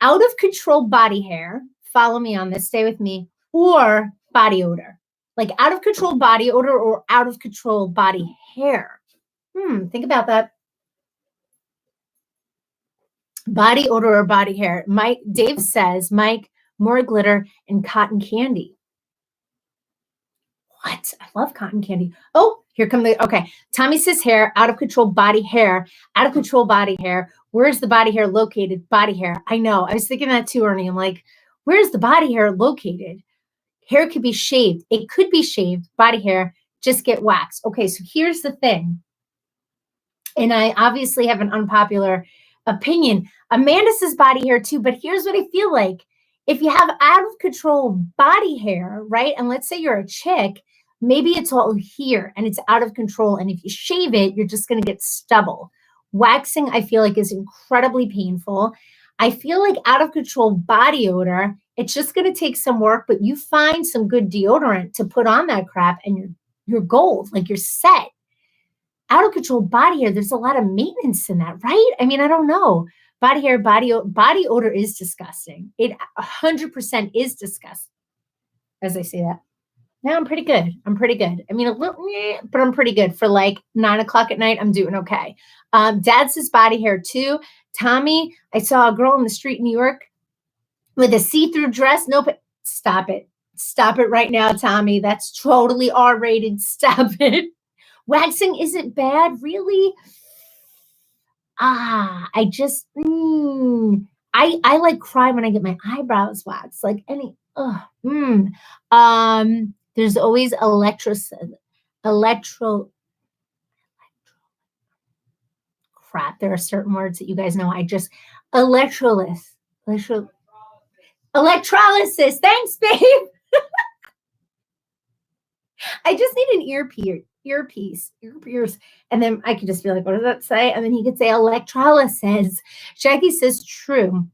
out of control body hair, follow me on this, stay with me, or body odor? Like out of control body odor or out of control body hair? Think about that. Body odor or body hair? Dave says, Mike, more glitter and cotton candy. What? I love cotton candy. Oh, here come okay. Tommy says hair, out of control body hair, out of control body hair. Where's the body hair located? Body hair. I know. I was thinking that too, Ernie. I'm like, Where's the body hair located? Hair could be shaved. It could be shaved, body hair, just get waxed. Okay, so here's the thing. And I obviously have an unpopular opinion. Amanda says body hair too, but here's what I feel like. If you have out of control body hair, right? And let's say you're a chick, maybe it's all here and it's out of control. And if you shave it, you're just going to get stubble. Waxing, I feel like, is incredibly painful. I feel like out of control body odor, it's just going to take some work, but you find some good deodorant to put on that crap and you're gold, like you're set. Out of control body hair, there's a lot of maintenance in that, right? I mean, I don't know. Body hair, body odor is disgusting. It 100% is disgusting. As I say that. Now I'm pretty good. I mean, a little, but I'm pretty good. For like 9 o'clock at night, I'm doing okay. Dad says body hair too. Tommy, I saw a girl in the street in New York with a see-through dress. Nope. Stop it. Stop it right now, Tommy. That's totally R-rated. Stop it. Waxing isn't bad, really. I just, I like cry when I get my eyebrows waxed. Like any, there's always crap. There are certain words that you guys know. Electrolysis. Thanks, babe. I just need an earpiece. And then I could just be like, what does that say? And then he could say electrolysis. Jackie says true.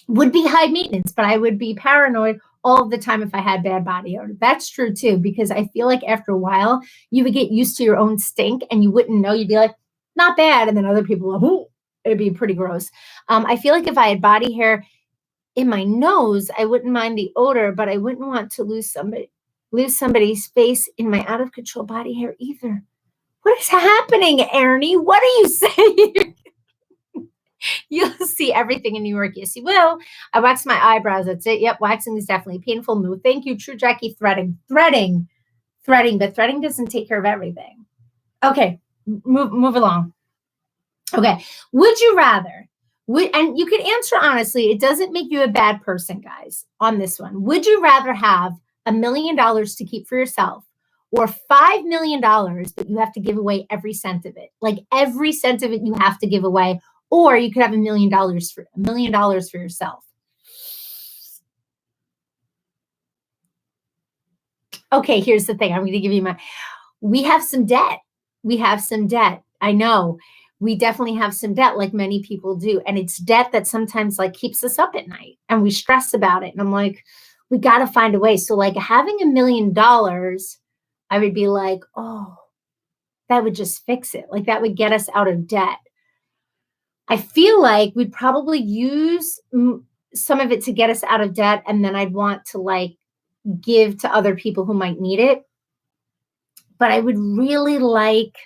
Would be high maintenance, but I would be paranoid all of the time if I had bad body odor. That's true too, because I feel like after a while you would get used to your own stink and you wouldn't know. You'd be like, not bad. And then other people would, ooh, it'd be pretty gross. I feel like if I had body hair in my nose, I wouldn't mind the odor, but I wouldn't want to lose somebody's face in my out of control body hair either. What is happening, Ernie? What are you saying? You'll see everything in New York. Yes, you will. I wax my eyebrows. That's it. Yep, waxing is definitely painful. No, thank you. True, Jackie. Threading, but threading doesn't take care of everything. Okay, move along. Okay, would you rather? And you can answer honestly. It doesn't make you a bad person, guys, on this one. Would you rather have $1 million to keep for yourself or $5 million, but you have to give away every cent of it? Like every cent of it you have to give away, or you could have $1 million for yourself. Okay, here's the thing. I'm going to give you we have some debt. I know. We definitely have some debt like many people do. And it's debt that sometimes like keeps us up at night and we stress about it. And I'm like, we got to find a way. So like having $1 million, I would be like, oh, that would just fix it. Like that would get us out of debt. I feel like we'd probably use some of it to get us out of debt. And then I'd want to like give to other people who might need it. But I would really like,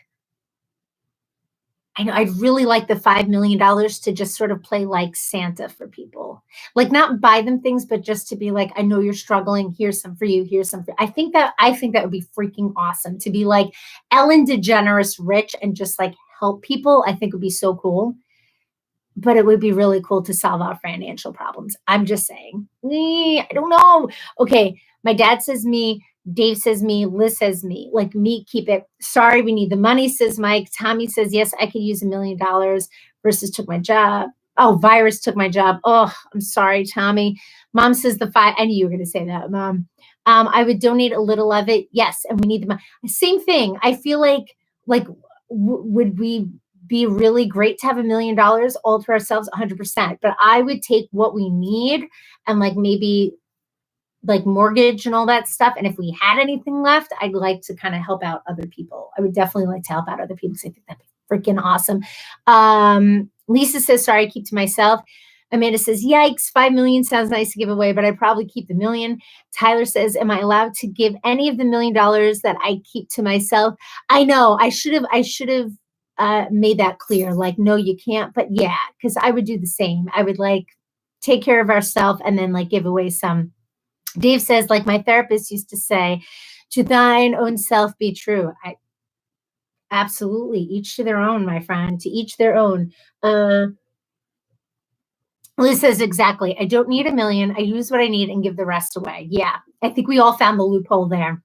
I'd really like the $5 million to just sort of play like Santa for people. Like not buy them things, but just to be like, I know you're struggling. Here's some for you. Here's some for you. I think that would be freaking awesome to be like Ellen DeGeneres rich and just like help people. I think would be so cool. But it would be really cool to solve our financial problems. I'm just saying. I don't know. Okay. My dad says me. Dave says me, Liz says me, like me, keep it. Sorry, we need the money, says Mike. Tommy says, yes, I could use $1 million versus took my job. Oh, virus took my job. Oh, I'm sorry, Tommy. Mom says the 5. I knew you were going to say that, Mom. I would donate a little of it. Yes. And we need the money. Same thing. I feel like would we be really great to have $1 million all to ourselves? 100%. But I would take what we need and like maybe like mortgage and all that stuff. And if we had anything left, I'd like to kind of help out other people. I would definitely like to help out other people because I think that'd be freaking awesome. Lisa says, sorry, I keep to myself. Amanda says, yikes, 5 million sounds nice to give away, but I'd probably keep the $1 million. Tyler says, am I allowed to give any of the $1 million that I keep to myself? I know I should have made that clear. Like, no, you can't. But yeah, because I would do the same. I would like take care of ourselves and then like give away some. Dave says, like my therapist used to say, to thine own self be true. Absolutely. Each to their own, my friend, to each their own. Liz says exactly. I don't need a million. I use what I need and give the rest away. Yeah, I think we all found the loophole there.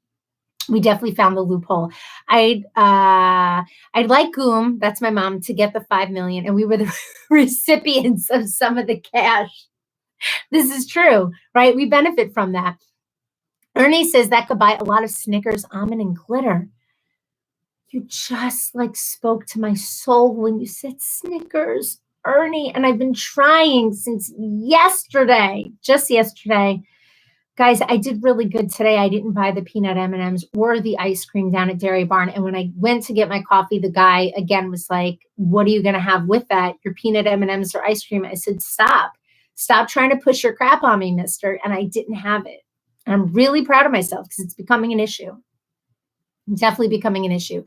We definitely found the loophole. I'd like Goom, that's my mom, to get the 5 million, and we were the recipients of some of the cash. This is true, right? We benefit from that. Ernie says that could buy a lot of Snickers, almond, and glitter. You just like spoke to my soul when you said Snickers, Ernie, and I've been trying since yesterday, just yesterday. Guys, I did really good today. I didn't buy the peanut M&Ms or the ice cream down at Dairy Barn. And when I went to get my coffee, the guy again was like, "What are you going to have with that? Your peanut M&Ms or ice cream?" I said, Stop trying to push your crap on me, mister." And I didn't have it. And I'm really proud of myself because it's becoming an issue. Definitely becoming an issue.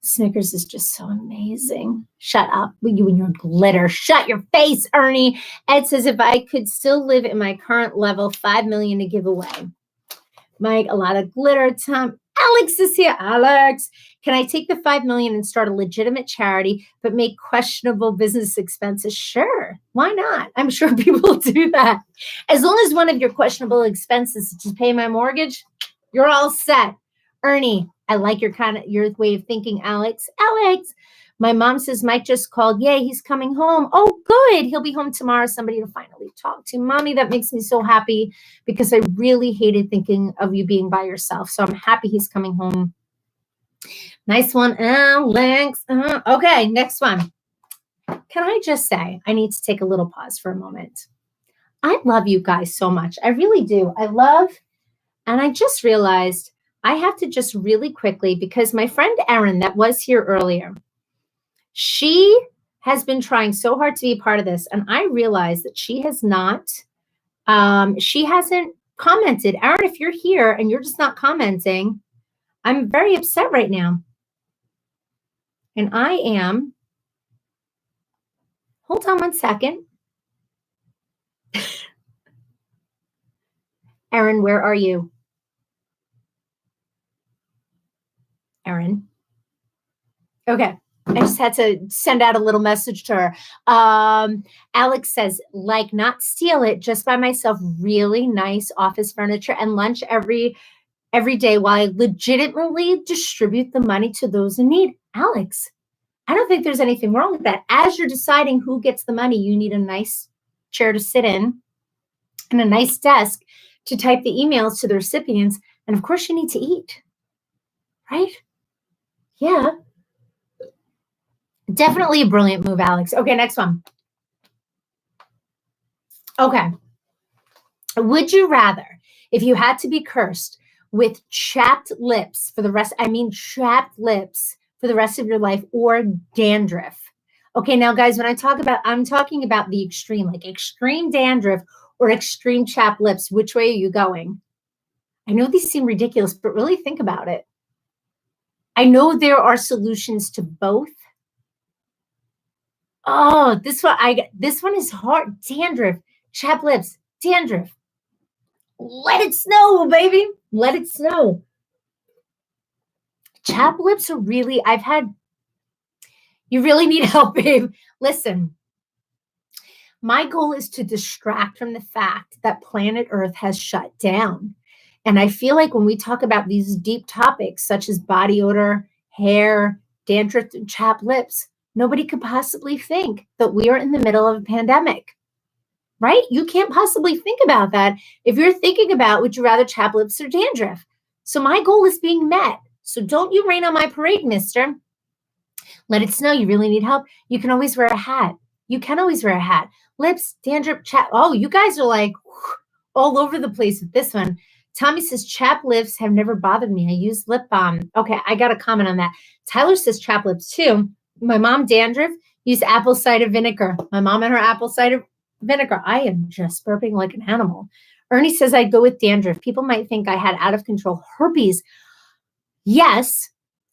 Snickers is just so amazing. Shut up, you and your glitter. Shut your face, Ernie. Ed says, if I could still live in my current level, 5 million to give away. Mike, a lot of glitter. Tom, Alex is here. Alex, can I take the 5 million and start a legitimate charity, but make questionable business expenses? Sure. Why not? I'm sure people do that. As long as one of your questionable expenses is to pay my mortgage, you're all set. Ernie, I like your way of thinking, Alex. Alex, my mom says Mike just called. Yay, he's coming home. Oh, good. He'll be home tomorrow. Somebody to finally talk to. Mommy, that makes me so happy because I really hated thinking of you being by yourself. So I'm happy he's coming home. Nice one, Alex. Okay, next one. Can I just say, I need to take a little pause for a moment. I love you guys so much. I really do. And I just realized I have to just really quickly, because my friend Erin that was here earlier, she has been trying so hard to be a part of this. And I realized that she hasn't commented. Erin, if you're here and you're just not commenting, I'm very upset right now. And I am, hold on one second. Erin, where are you? Erin. Okay. I just had to send out a little message to her. Alex says, like, not steal it, just buy myself really nice office furniture and lunch every day while I legitimately distribute the money to those in need. Alex, I don't think there's anything wrong with that. As you're deciding who gets the money, you need a nice chair to sit in and a nice desk to type the emails to the recipients. And of course, you need to eat, right? Yeah. Definitely a brilliant move, Alex. Okay, next one. Okay. Would you rather, if you had to be cursed with chapped lips for the rest, chapped lips for the rest of your life, or dandruff? Okay, now guys, when I'm talking about the extreme, like extreme dandruff or extreme chapped lips. Which way are you going? I know these seem ridiculous, but really think about it. I know there are solutions to both. Oh, this one is hard. Dandruff, chapped lips, dandruff. Let it snow, baby. Let it snow. Chapped lips are really, you really need help, babe. Listen, my goal is to distract from the fact that planet Earth has shut down. And I feel like when we talk about these deep topics, such as body odor, hair, dandruff, and chapped lips, nobody could possibly think that we are in the middle of a pandemic, right? You can't possibly think about that if you're thinking about, would you rather chapped lips or dandruff? So my goal is being met. So don't you rain on my parade, mister. Let it snow. You really need help. You can always wear a hat. Lips, dandruff, chap. Oh, you guys are like all over the place with this one. Tommy says, chapped lips have never bothered me. I use lip balm. Okay, I got a comment on that. Tyler says chapped lips too. My mom, dandruff, used apple cider vinegar. My mom and her apple cider vinegar. I am just burping like an animal. Ernie says I'd go with dandruff. People might think I had out of control herpes. Yes.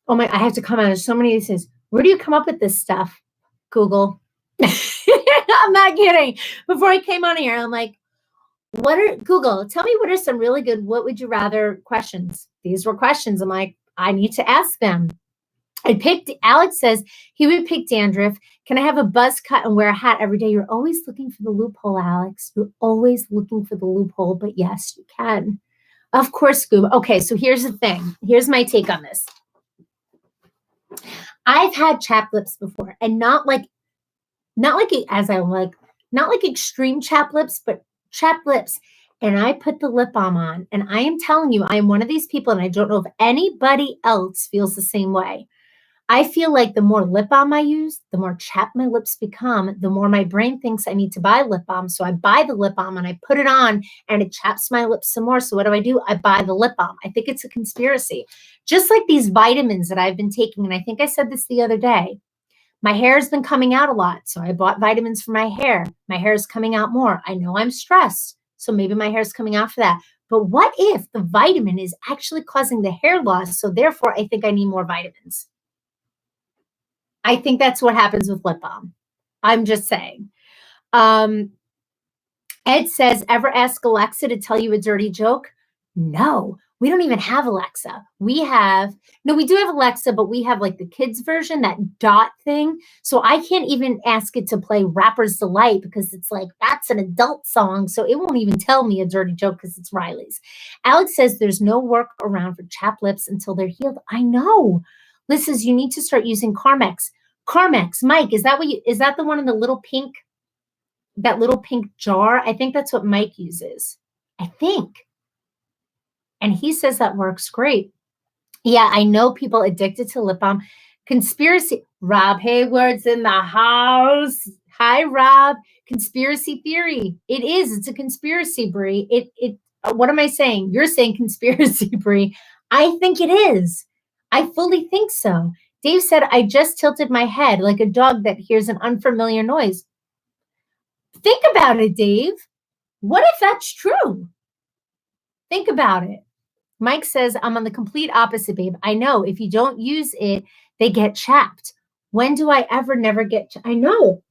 Oh my, I have to comment on so many of these things. Where do you come up with this stuff? Google. I'm not kidding. Before I came on here, I'm like, Google, tell me what are some really good, what would you rather questions? These were questions. I'm like, I need to ask them. Alex says he would pick dandruff. Can I have a buzz cut and wear a hat every day? You're always looking for the loophole, Alex. You're always looking for the loophole, but yes, you can. Of course, Scoob. Okay, so here's the thing. Here's my take on this. I've had chapped lips before, and not like extreme chapped lips, but chapped lips. And I put the lip balm on, and I am telling you, I am one of these people, and I don't know if anybody else feels the same way. I feel like the more lip balm I use, the more chapped my lips become, the more my brain thinks I need to buy lip balm. So I buy the lip balm and I put it on and it chaps my lips some more. So what do? I buy the lip balm. I think it's a conspiracy. Just like these vitamins that I've been taking. And I think I said this the other day. My hair has been coming out a lot. So I bought vitamins for my hair. My hair is coming out more. I know I'm stressed. So maybe my hair is coming out for that. But what if the vitamin is actually causing the hair loss? So therefore, I think I need more vitamins. I think that's what happens with lip balm. I'm just saying. Ed says, ever ask Alexa to tell you a dirty joke? No, we don't even have Alexa. We do have Alexa, but we have like the kids version, that dot thing. So I can't even ask it to play Rapper's Delight because it's like, that's an adult song. So it won't even tell me a dirty joke because it's Riley's. Alex says there's no work around for chapped lips until they're healed. I know. Liz says you need to start using Carmex. Carmex, Mike, is that the one in the little pink, that little pink jar? I think that's what Mike uses. I think. And he says that works great. Yeah, I know people addicted to lip balm. Conspiracy. Rob Hayward's in the house. Hi, Rob. Conspiracy theory. It is. It's a conspiracy, Brie. What am I saying? You're saying conspiracy, Brie. I think it is. I fully think so. Dave said, I just tilted my head like a dog that hears an unfamiliar noise. Think about it, Dave. What if that's true? Think about it. Mike says, I'm on the complete opposite, babe. I know. If you don't use it, they get chapped. When do I ever never get I know.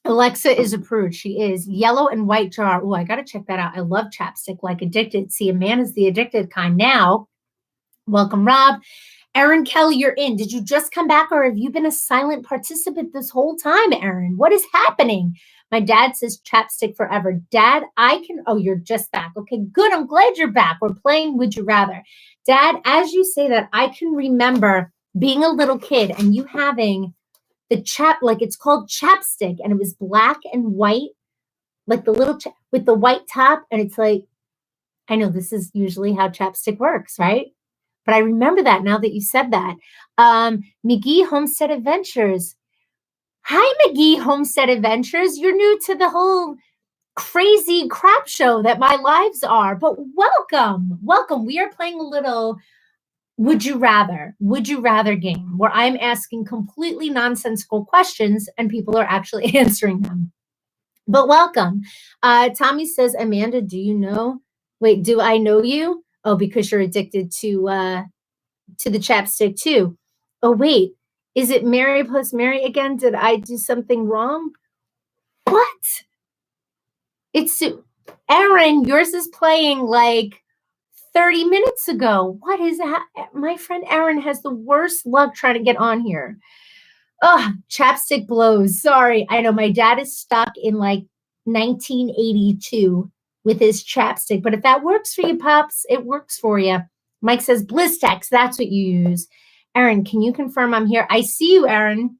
Alexa is approved. She is. Yellow and white jar. Oh, I got to check that out. I love chapstick like addicted. See, a man is the addicted kind now. Welcome, Rob. Erin Kelly, you're in. Did you just come back or have you been a silent participant this whole time, Erin? What is happening? My dad says chapstick forever. Dad, you're just back. Okay, good. I'm glad you're back. We're playing Would You Rather. Dad, as you say that, I can remember being a little kid and you having the it's called chapstick, and it was black and white, like the little with the white top. And it's like, I know this is usually how chapstick works, right? But I remember that now that you said that. McGee Homestead Adventures. Hi, McGee Homestead Adventures. You're new to the whole crazy crap show that my lives are, but welcome. Welcome. We are playing a little Would You Rather game where I'm asking completely nonsensical questions and people are actually answering them. But welcome. Tommy says, Amanda, do I know you? Oh, because you're addicted to the chapstick too. Oh, wait. Is it Mary plus Mary again? Did I do something wrong? What? It's Erin, yours is playing like 30 minutes ago. What is that? My friend Erin has the worst luck trying to get on here. Oh, chapstick blows. Sorry. I know my dad is stuck in like 1982 with his chapstick. But if that works for you, Pops, it works for you. Mike says, Blistex, that's what you use. Erin, can you confirm I'm here? I see you, Erin.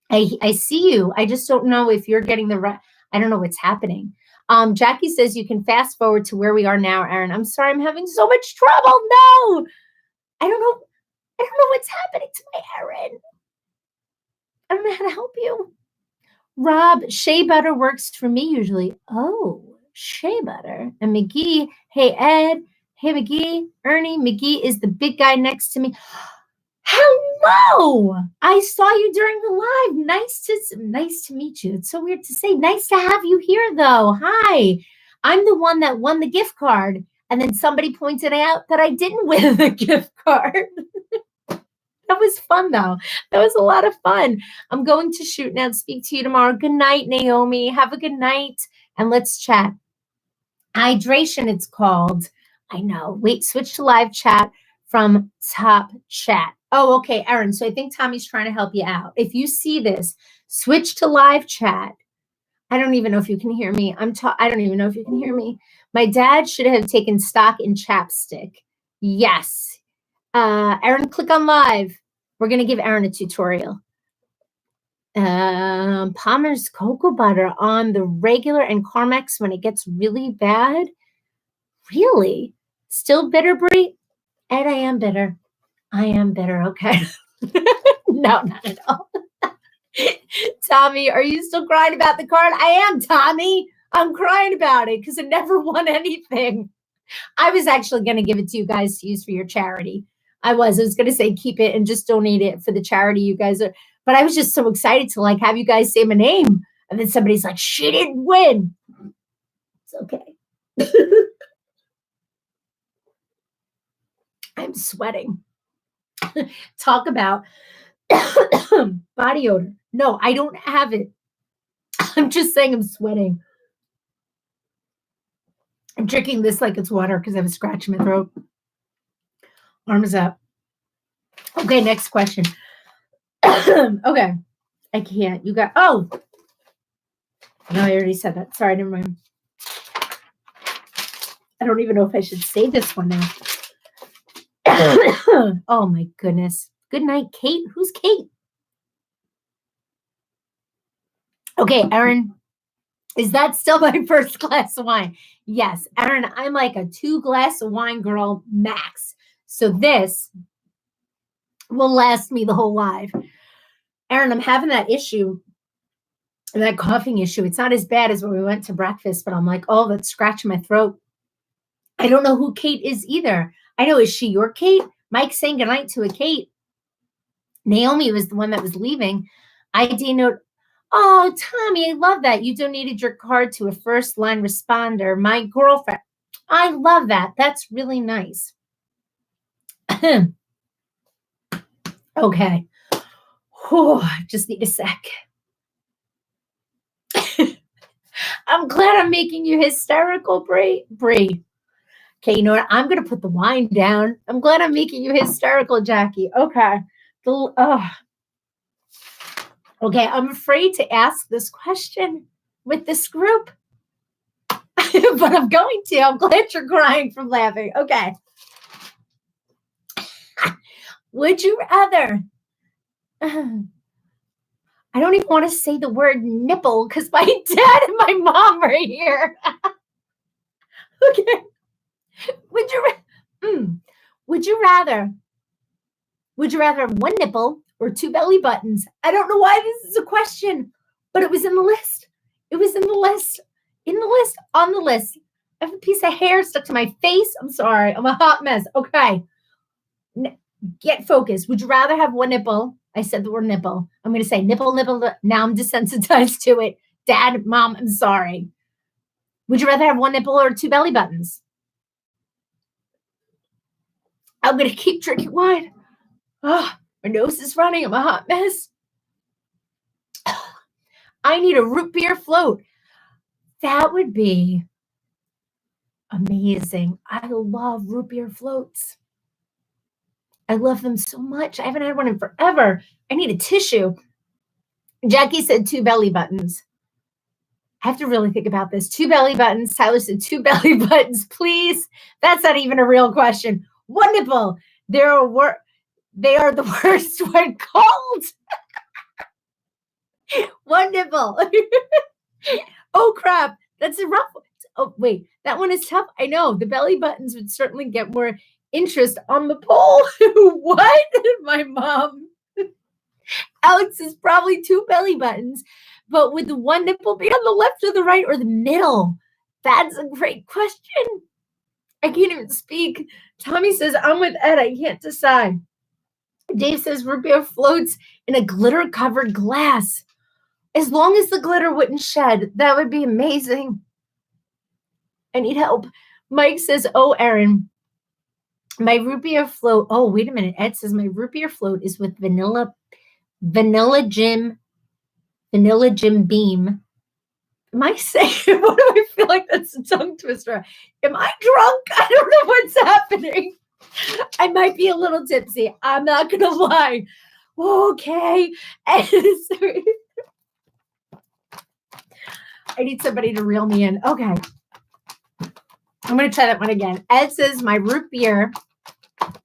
I see you. I just don't know if you're getting I don't know what's happening. Jackie says you can fast forward to where we are now, Erin. I'm sorry, I'm having so much trouble. No, I don't know what's happening to my Erin. I don't know how to help you. Rob, shea butter works for me usually. Oh, shea butter. And McGee, hey, Ed. Hey, McGee. Ernie, McGee is the big guy next to me. Hello. I saw you during the live. Nice to meet you. It's so weird to say. Nice to have you here, though. Hi. I'm the one that won the gift card. And then somebody pointed out that I didn't win the gift card. That was fun, though. That was a lot of fun. I'm going to shoot now. Speak to you tomorrow. Good night, Naomi. Have a good night. And let's chat. Hydration, it's called. I know. Wait, switch to live chat from top chat. Oh, okay, Aaron. So I think Tommy's trying to help you out. If you see this, switch to live chat. I don't even know if you can hear me. I don't even know if you can hear me. My dad should have taken stock in chapstick. Yes. Aaron, click on live. We're going to give Aaron a tutorial. Palmer's cocoa butter on the regular and Carmex when it gets really bad. Really? Still bitter, Brie? Ed, I am bitter. I am bitter. Okay. No, not at all. Tommy, are you still crying about the card? I am, Tommy. I'm crying about it because it never won anything. I was actually going to give it to you guys to use for your charity. I was going to say keep it and just donate it for the charity you guys are. But I was just so excited to like have you guys say my name. And then somebody's like, she didn't win. It's okay. I'm sweating. Talk about body odor. No, I don't have it. I'm just saying I'm sweating. I'm drinking this like it's water because I have a scratch in my throat. Arms up. Okay, next question. Okay. I can't. You got, oh. No, I already said that. Sorry, never mind. I don't even know if I should say this one now. Oh my goodness. Good night, Kate. Who's Kate? Okay, Aaron. Is that still my first glass of wine? Yes, Aaron, I'm like a 2-glass of wine girl max. So this will last me the whole life. Aaron, I'm having that issue, that coughing issue. It's not as bad as when we went to breakfast, but I'm like, oh, that's scratching my throat. I don't know who Kate is either. I know, is she your Kate? Mike's saying goodnight to a Kate. Naomi was the one that was leaving. ID note. Oh, Tommy, I love that. You donated your card to a first line responder. My girlfriend. I love that. That's really nice. Okay. Whew, I just need a sec. I'm glad I'm making you hysterical, Brie. Okay, you know what? I'm going to put the wine down. I'm glad I'm making you hysterical, Jackie. Okay. Okay, I'm afraid to ask this question with this group, but I'm going to. I'm glad you're crying from laughing. Okay. Would you rather? I don't even want to say the word nipple because my dad and my mom are here. Okay. Would you rather have one nipple or 2 belly buttons? I don't know why this is a question, but it was in the list. It was in the list. On the list. I have a piece of hair stuck to my face. I'm sorry. I'm a hot mess. Okay. Get focused. Would you rather have one nipple? I said the word nipple. I'm going to say nipple. Now I'm desensitized to it. Dad, Mom, I'm sorry. Would you rather have one nipple or 2 belly buttons? I'm going to keep drinking wine. Oh, my nose is running. I'm a hot mess. I need a root beer float. That would be amazing. I love root beer floats. I love them so much. I haven't had one in forever. I need a tissue. Jackie said 2 belly buttons. I have to really think about this. 2 belly buttons. Tyler said 2 belly buttons, please. That's not even a real question. One nipple. They are the worst when cold. One nipple. Oh, crap. That's a rough one. Oh, wait. That one is tough. I know. The belly buttons would certainly get more interest on the poll. What? My mom. Alex is probably 2 belly buttons, but would the one nipple be on the left or the right or the middle? That's a great question. I can't even speak. Tommy says, I'm with Ed. I can't decide. Dave says, root beer floats in a glitter-covered glass. As long as the glitter wouldn't shed, that would be amazing. I need help. Mike says, oh, Aaron, my root beer float. Oh, wait a minute. Ed says, my root beer float is with vanilla Jim Beam. Am I saying, what do I feel like that's a tongue twister? Am I drunk? I don't know what's happening. I might be a little tipsy. I'm not gonna lie. Okay. And sorry. I need somebody to reel me in. Okay. I'm gonna try that one again. Ed says my root beer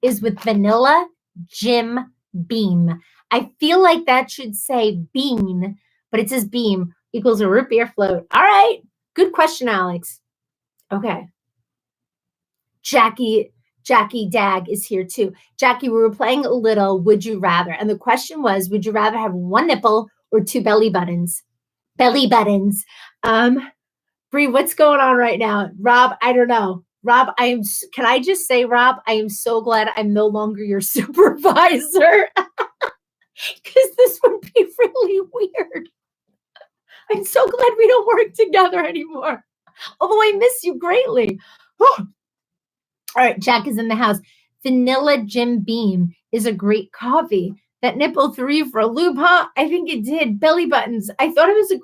is with vanilla Jim Beam. I feel like that should say bean, but it says beam equals a root beer float. All right. Good question, Alex. Okay. Jackie Dag is here too. Jackie, we were playing a little Would You Rather. And the question was, would you rather have one nipple or two belly buttons? Belly buttons. Bree, what's going on right now? Rob, I don't know. Rob, can I just say, Rob, I am so glad I'm no longer your supervisor. Because this would be really weird. I'm so glad we don't work together anymore. Although I miss you greatly. Oh. All right, Jack is in the house. Vanilla Jim Beam is a great coffee. That nipple threw you for a loop, huh? I think it did. Belly buttons. I thought it'd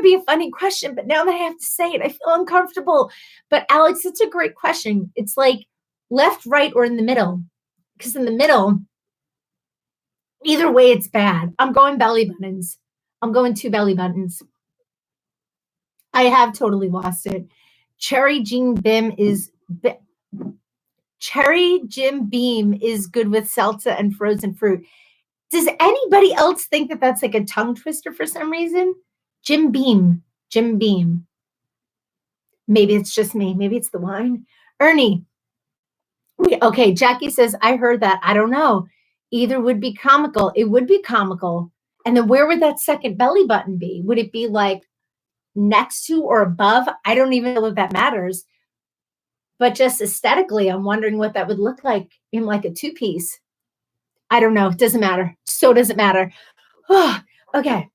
be a funny question, but now that I have to say it, I feel uncomfortable. But Alex, it's a great question. It's like left, right, or in the middle. Because in the middle, either way, it's bad. I'm going belly buttons. I'm going two belly buttons. I have totally lost it. Cherry Jim Beam is good with salsa and frozen fruit. Does anybody else think that that's like a tongue twister for some reason? Jim Beam. Maybe it's just me. Maybe it's the wine. Ernie. Okay, Jackie says, I heard that. I don't know. Either would be comical. It would be comical. And then where would that second belly button be? Would it be like next to or above? I don't even know if that matters. But just aesthetically, I'm wondering what that would look like in like a two-piece. I don't know. It doesn't matter. So does it matter. Oh, okay.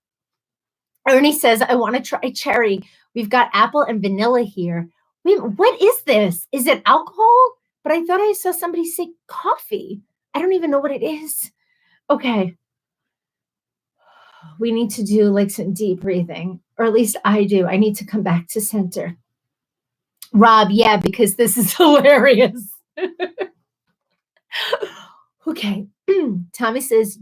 Ernie says, I want to try cherry. We've got apple and vanilla here. Wait, what is this? Is it alcohol? But I thought I saw somebody say coffee. I don't even know what it is. Okay. We need to do like some deep breathing, or at least I do. I need to come back to center. Rob, yeah, because this is hilarious. Okay. Tommy says,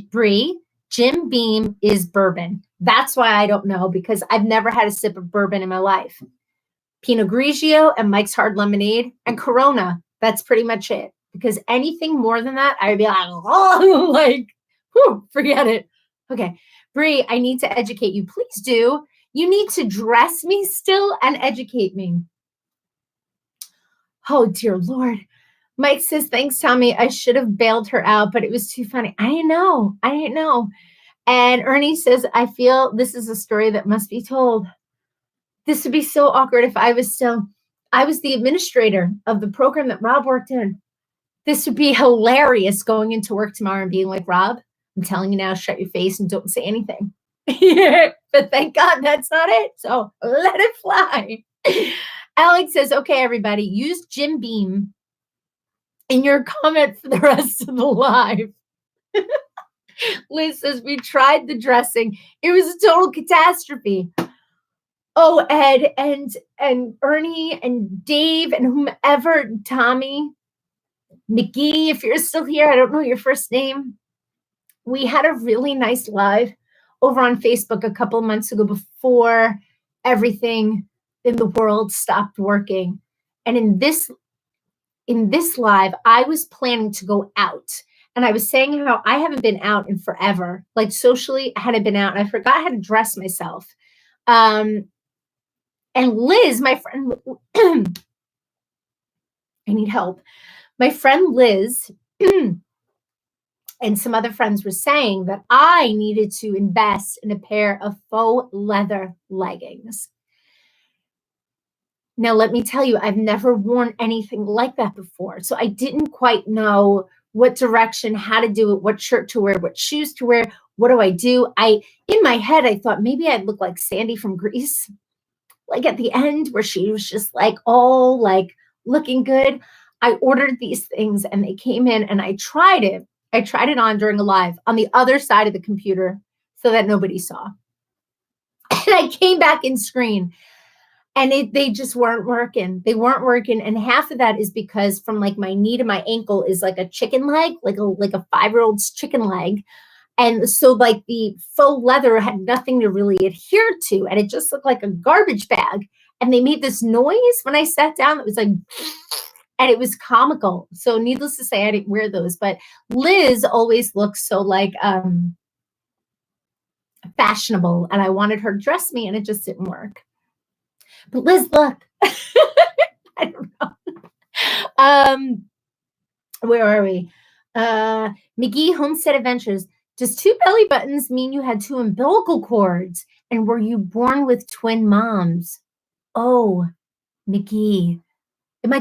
Bree, Jim Beam is bourbon. That's why I don't know, because I've never had a sip of bourbon in my life. Pinot Grigio and Mike's Hard Lemonade and Corona. That's pretty much it. Because anything more than that, I'd be like, oh, like, whew, forget it. Okay. Bree, I need to educate you. Please do. You need to dress me still and educate me. Oh, dear Lord. Mike says, thanks, Tommy. I should have bailed her out, but it was too funny. I didn't know. And Ernie says, I feel this is a story that must be told. This would be so awkward if I was the administrator of the program that Rob worked in. This would be hilarious going into work tomorrow and being like, Rob, I'm telling you now, shut your face and don't say anything. But thank God that's not it. So let it fly. Alex says, okay, everybody, use Jim Beam in your comment for the rest of the live. Liz says, we tried the dressing. It was a total catastrophe. Oh, Ed and Ernie and Dave and whomever, Tommy, McGee, if you're still here, I don't know your first name. We had a really nice live over on Facebook a couple of months ago before everything in the world stopped working. And in this live, I was planning to go out. And I was saying how I haven't been out in forever. Like socially, I hadn't been out. And I forgot how to dress myself. And Liz, my friend, I need help. My friend Liz and some other friends were saying that I needed to invest in a pair of faux leather leggings. Now, let me tell you, I've never worn anything like that before. So I didn't quite know what direction, how to do it, what shirt to wear, what shoes to wear. What do I do? In my head, I thought maybe I'd look like Sandy from Grease, like at the end where she was just like all like looking good. I ordered these things and they came in and I tried it. I tried it on during a live on the other side of the computer so that nobody saw. And I came back in screen. And they just weren't working. They weren't working. And half of that is because from like my knee to my ankle is like a chicken leg, like a 5-year-old's chicken leg. And so like the faux leather had nothing to really adhere to. And it just looked like a garbage bag. And they made this noise when I sat down. It was like, and it was comical. So needless to say, I didn't wear those. But Liz always looks so like fashionable. And I wanted her to dress me and it just didn't work. But Liz, look. I don't know. Where are we? McGee Homestead Adventures. Does 2 belly buttons mean you had 2 umbilical cords? And were you born with twin moms? Oh, McGee. Am I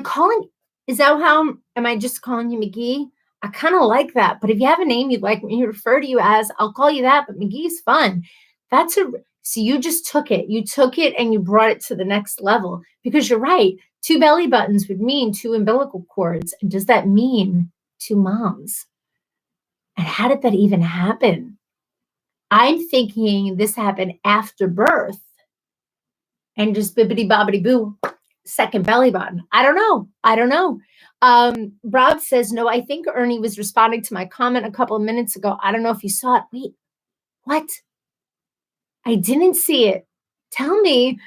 just calling you McGee? I kind of like that. But if you have a name you'd like me to refer to you as, I'll call you that. But McGee's fun. So you just took it. You took it and you brought it to the next level. Because you're right. 2 belly buttons would mean 2 umbilical cords. And does that mean 2 moms? And how did that even happen? I'm thinking this happened after birth and just bibbity bobbity boo, second belly button. I don't know. Rob says, no, I think Ernie was responding to my comment a couple of minutes ago. I don't know if you saw it. Wait, what? I didn't see it. Tell me.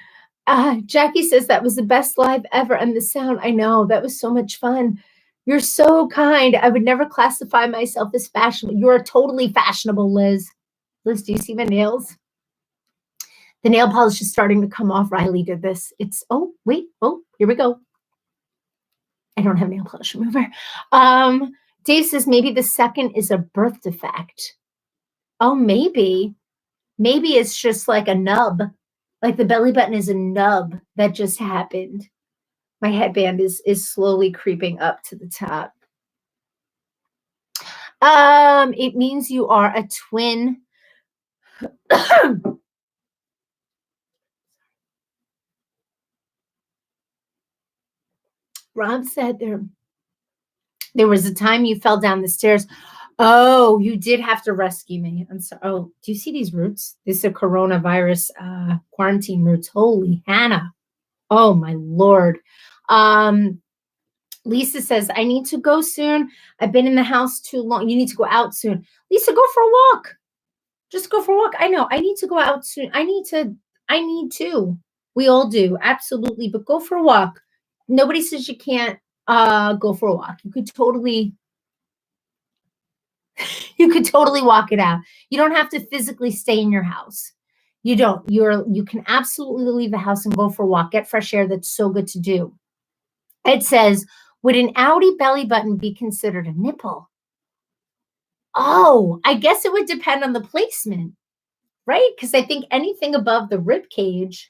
Jackie says that was the best live ever. And the sound, I know, that was so much fun. You're so kind. I would never classify myself as fashionable. You're totally fashionable, Liz. Liz, do you see my nails? The nail polish is starting to come off. Riley did this. Here we go. I don't have nail polish remover. Dave says maybe the second is a birth defect. Oh, maybe. Maybe it's just like a nub. Like the belly button is a nub that just happened. My headband is slowly creeping up to the top. It means you are a twin. Rob said there was a time you fell down the stairs. Oh, you did have to rescue me. I'm sorry. Oh, do you see these roots? These are coronavirus quarantine roots. Holy Hannah. Oh, my Lord. Lisa says, I need to go soon. I've been in the house too long. You need to go out soon. Lisa, go for a walk. Just go for a walk. I know. I need to go out soon. I need to. We all do. Absolutely. But go for a walk. Nobody says you can't go for a walk. You could totally walk it out. You don't have to physically stay in your house. You don't. You can absolutely leave the house and go for a walk. Get fresh air. That's so good to do. It says, would an Audi belly button be considered a nipple? Oh, I guess it would depend on the placement, right? Because I think anything above the rib cage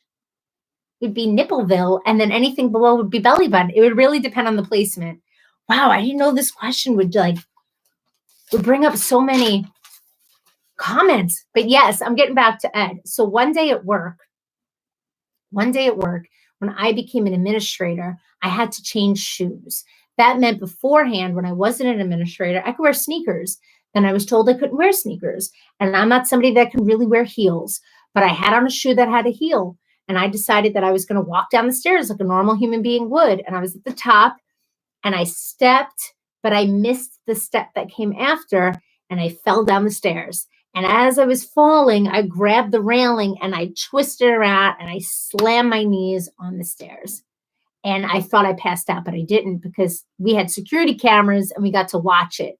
would be Nippleville, and then anything below would be belly button. It would really depend on the placement. Wow, I didn't know this question would bring up so many comments. But yes, I'm getting back to Ed. So one day at work, when I became an administrator, I had to change shoes. That meant beforehand, when I wasn't an administrator, I could wear sneakers. Then I was told I couldn't wear sneakers. And I'm not somebody that can really wear heels, but I had on a shoe that had a heel. And I decided that I was going to walk down the stairs like a normal human being would. And I was at the top and I stepped, but I missed the step that came after and I fell down the stairs. And as I was falling, I grabbed the railing and I twisted around and I slammed my knees on the stairs. And I thought I passed out, but I didn't because we had security cameras and we got to watch it.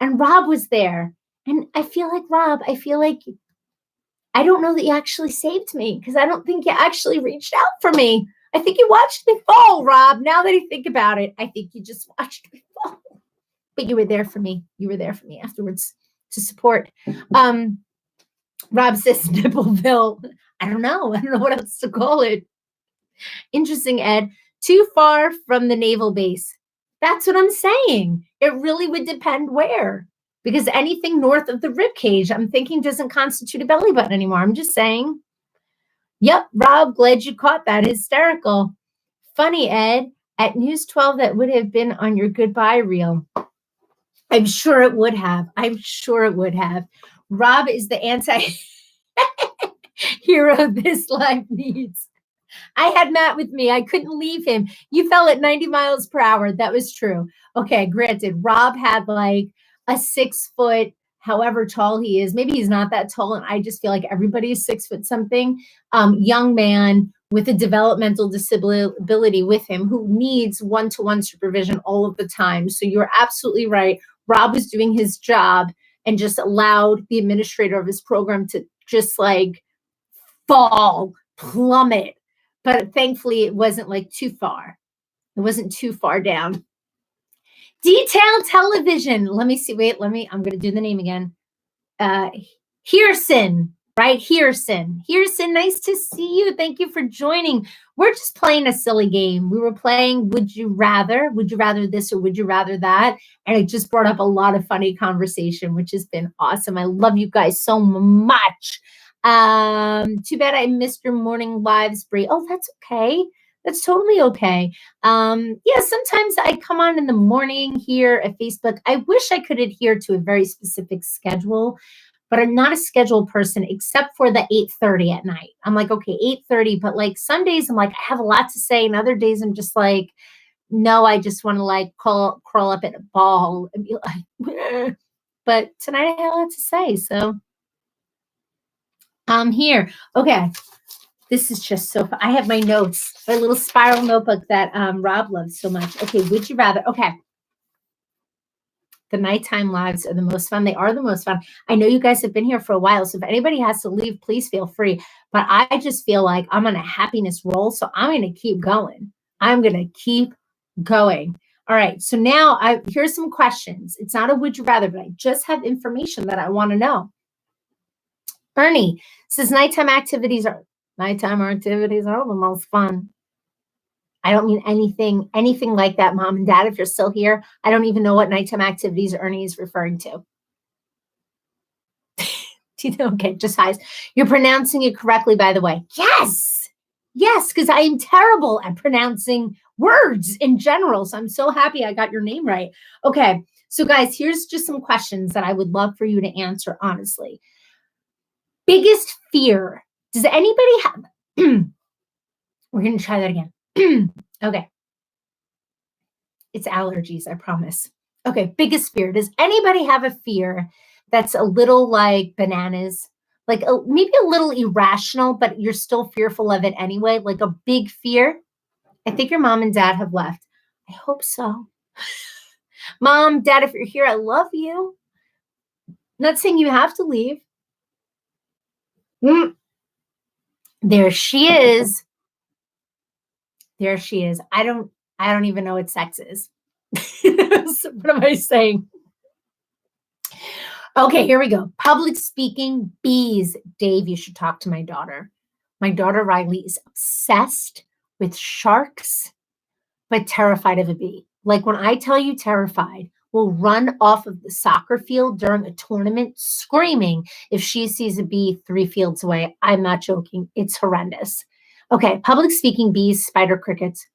And Rob was there. And I feel like, Rob, I don't know that you actually saved me because I don't think you actually reached out for me. I think you watched me fall, Rob. Now that I think about it, I think you just watched me fall. But you were there for me. You were there for me afterwards to support. Rob says Nippleville. I don't know what else to call it. Interesting, Ed. Too far from the naval base. That's what I'm saying. It really would depend where. Because anything north of the rib cage, I'm thinking doesn't constitute a belly button anymore. I'm just saying. Yep, Rob, glad you caught that. Hysterical. Funny, Ed. At News 12, that would have been on your goodbye reel. I'm sure it would have. Rob is the anti-hero this life needs. I had Matt with me. I couldn't leave him. You fell at 90 miles per hour. That was true. Okay, granted, Rob had like a 6 foot, however tall he is. Maybe he's not that tall, and I just feel like everybody's 6 foot something. Young man with a developmental disability with him who needs one-to-one supervision all of the time. So you're absolutely right. Rob was doing his job and just allowed the administrator of his program to just like fall, plummet. But thankfully, it wasn't like too far. It wasn't too far down. Detailed television. Let me see. Wait, I'm going to do the name again. Hearson, right? Hearson. Hearson, nice to see you. Thank you for joining. We're just playing a silly game. We were playing Would You Rather? Would you rather this or would you rather that? And it just brought up a lot of funny conversation, which has been awesome. I love you guys so much. Too bad I missed your morning lives, Bree. Oh, that's okay. That's totally okay. Yeah, sometimes I come on in the morning here at Facebook. I wish I could adhere to a very specific schedule, but I'm not a scheduled person except for the 8:30 at night. I'm like, okay, 8:30, but like some days I'm like, I have a lot to say, and other days I'm just like, no, I just want to like crawl up in a ball and be like, but tonight I have a lot to say, so I'm here. Okay. This is just so fun. I have my notes, my little spiral notebook that Rob loves so much. Okay, would you rather? Okay. The nighttime lives are the most fun. They are the most fun. I know you guys have been here for a while, so if anybody has to leave, please feel free. But I just feel like I'm on a happiness roll, so I'm going to keep going. I'm going to keep going. All right, so now here's some questions. It's not a would you rather, but I just have information that I want to know. Ernie says nighttime activities are the most fun. I don't mean anything like that, Mom and Dad. If you're still here, I don't even know what nighttime activities Ernie is referring to. Okay, just highs. You're pronouncing it correctly, by the way. Yes, because I am terrible at pronouncing words in general. So I'm so happy I got your name right. Okay, so guys, here's just some questions that I would love for you to answer honestly. Biggest fear. Does anybody have? We're going to try that again. Okay. It's allergies, I promise. Okay, biggest fear. Does anybody have a fear that's a little like bananas? Like maybe a little irrational, but you're still fearful of it anyway? Like a big fear? I think your mom and dad have left. I hope so. Mom, Dad, if you're here, I love you. I'm not saying you have to leave. There she is. There she is. I don't even know what sex is. What am I saying? Okay, here we go. Public speaking, bees. Dave, you should talk to my daughter. My daughter Riley is obsessed with sharks, but terrified of a bee. Like when I tell you terrified, will run off of the soccer field during a tournament screaming if she sees a bee 3 fields away. I'm not joking. It's horrendous. Okay, public speaking, bees, spider crickets.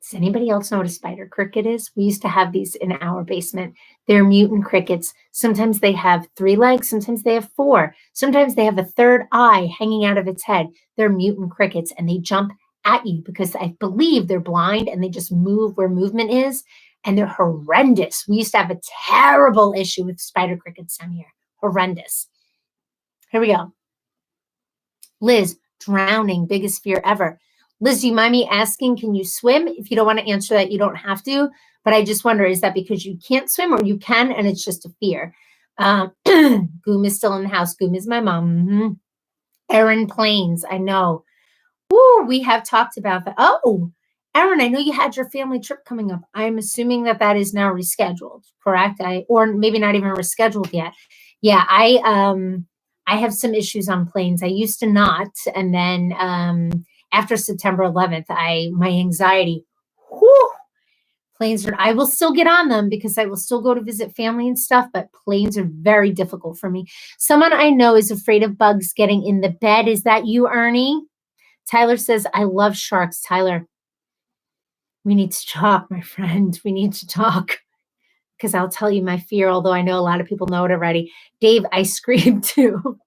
Does anybody else know what a spider cricket is? We used to have these in our basement. They're mutant crickets. Sometimes they have 3 legs. Sometimes they have 4. Sometimes they have a 3rd eye hanging out of its head. They're mutant crickets, and they jump at you because I believe they're blind and they just move where movement is, and they're horrendous. We used to have a terrible issue with spider crickets down here. Horrendous. Here we go. Liz, drowning, biggest fear ever. Liz, do you mind me asking, can you swim? If you don't want to answer that, you don't have to. But I just wonder, is that because you can't swim or you can and it's just a fear? Goom is still in the house. Goom is my mom. Erin Plains, I know. Woo, we have talked about that. Oh, Erin, I know you had your family trip coming up. I'm assuming that is now rescheduled, correct? Or maybe not even rescheduled yet. Yeah, I have some issues on planes. I used to not, and then after September 11th, my anxiety, planes are, I will still get on them because I will still go to visit family and stuff, but planes are very difficult for me. Someone I know is afraid of bugs getting in the bed. Is that you, Ernie? Tyler says, I love sharks. Tyler, we need to talk, my friend. We need to talk because I'll tell you my fear, although I know a lot of people know it already. Dave, I scream too.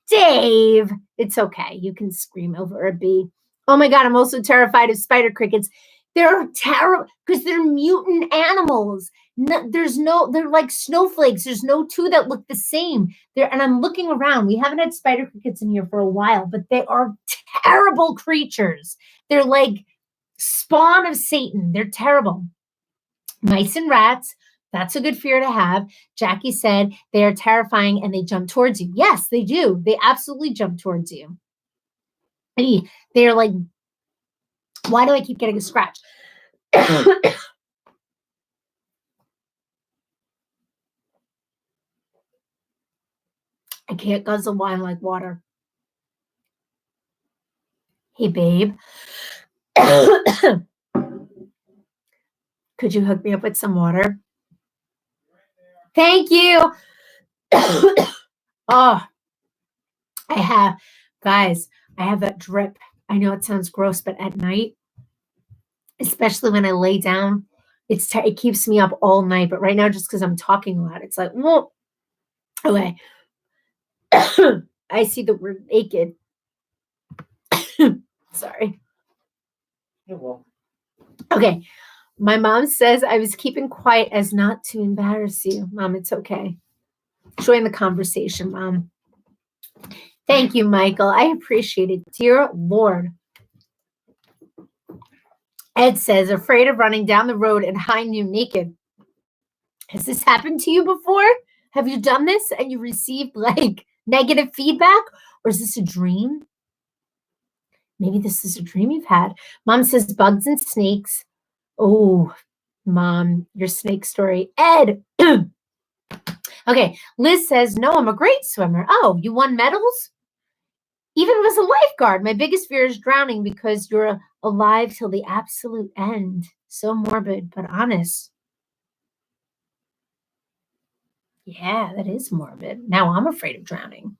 Dave, it's okay. You can scream over a bee. Oh my God, I'm also terrified of spider crickets. They're terrible because they're mutant animals. They're like snowflakes. There's no two that look the same. And I'm looking around. We haven't had spider crickets in here for a while, but they are terrible creatures. They're like spawn of Satan. They're terrible. Mice and rats, that's a good fear to have. Jackie said they are terrifying and they jump towards you. Yes, they do. They absolutely jump towards you. They're like, why do I keep getting a scratch? I can't guzzle wine like water. Hey, babe. Could you hook me up with some water? Thank you. Oh, guys, I have that drip. I know it sounds gross, but at night, especially when I lay down, it keeps me up all night. But right now, just because I'm talking a lot, it's like, whoa. Okay. I see the word naked. Sorry. You're welcome. Okay. My mom says I was keeping quiet as not to embarrass you. Mom, it's okay. Join the conversation, Mom. Thank you, Michael. I appreciate it. Dear Lord. Ed says, afraid of running down the road and hiding you naked. Has this happened to you before? Have you done this and you received like negative feedback? Or is this a dream? Maybe this is a dream you've had. Mom says bugs and snakes. Oh, Mom, your snake story. Ed. Okay. Liz says, no, I'm a great swimmer. Oh, you won medals? Even was a lifeguard. My biggest fear is drowning because you're alive till the absolute end. So morbid, but honest. Yeah, that is morbid. Now I'm afraid of drowning.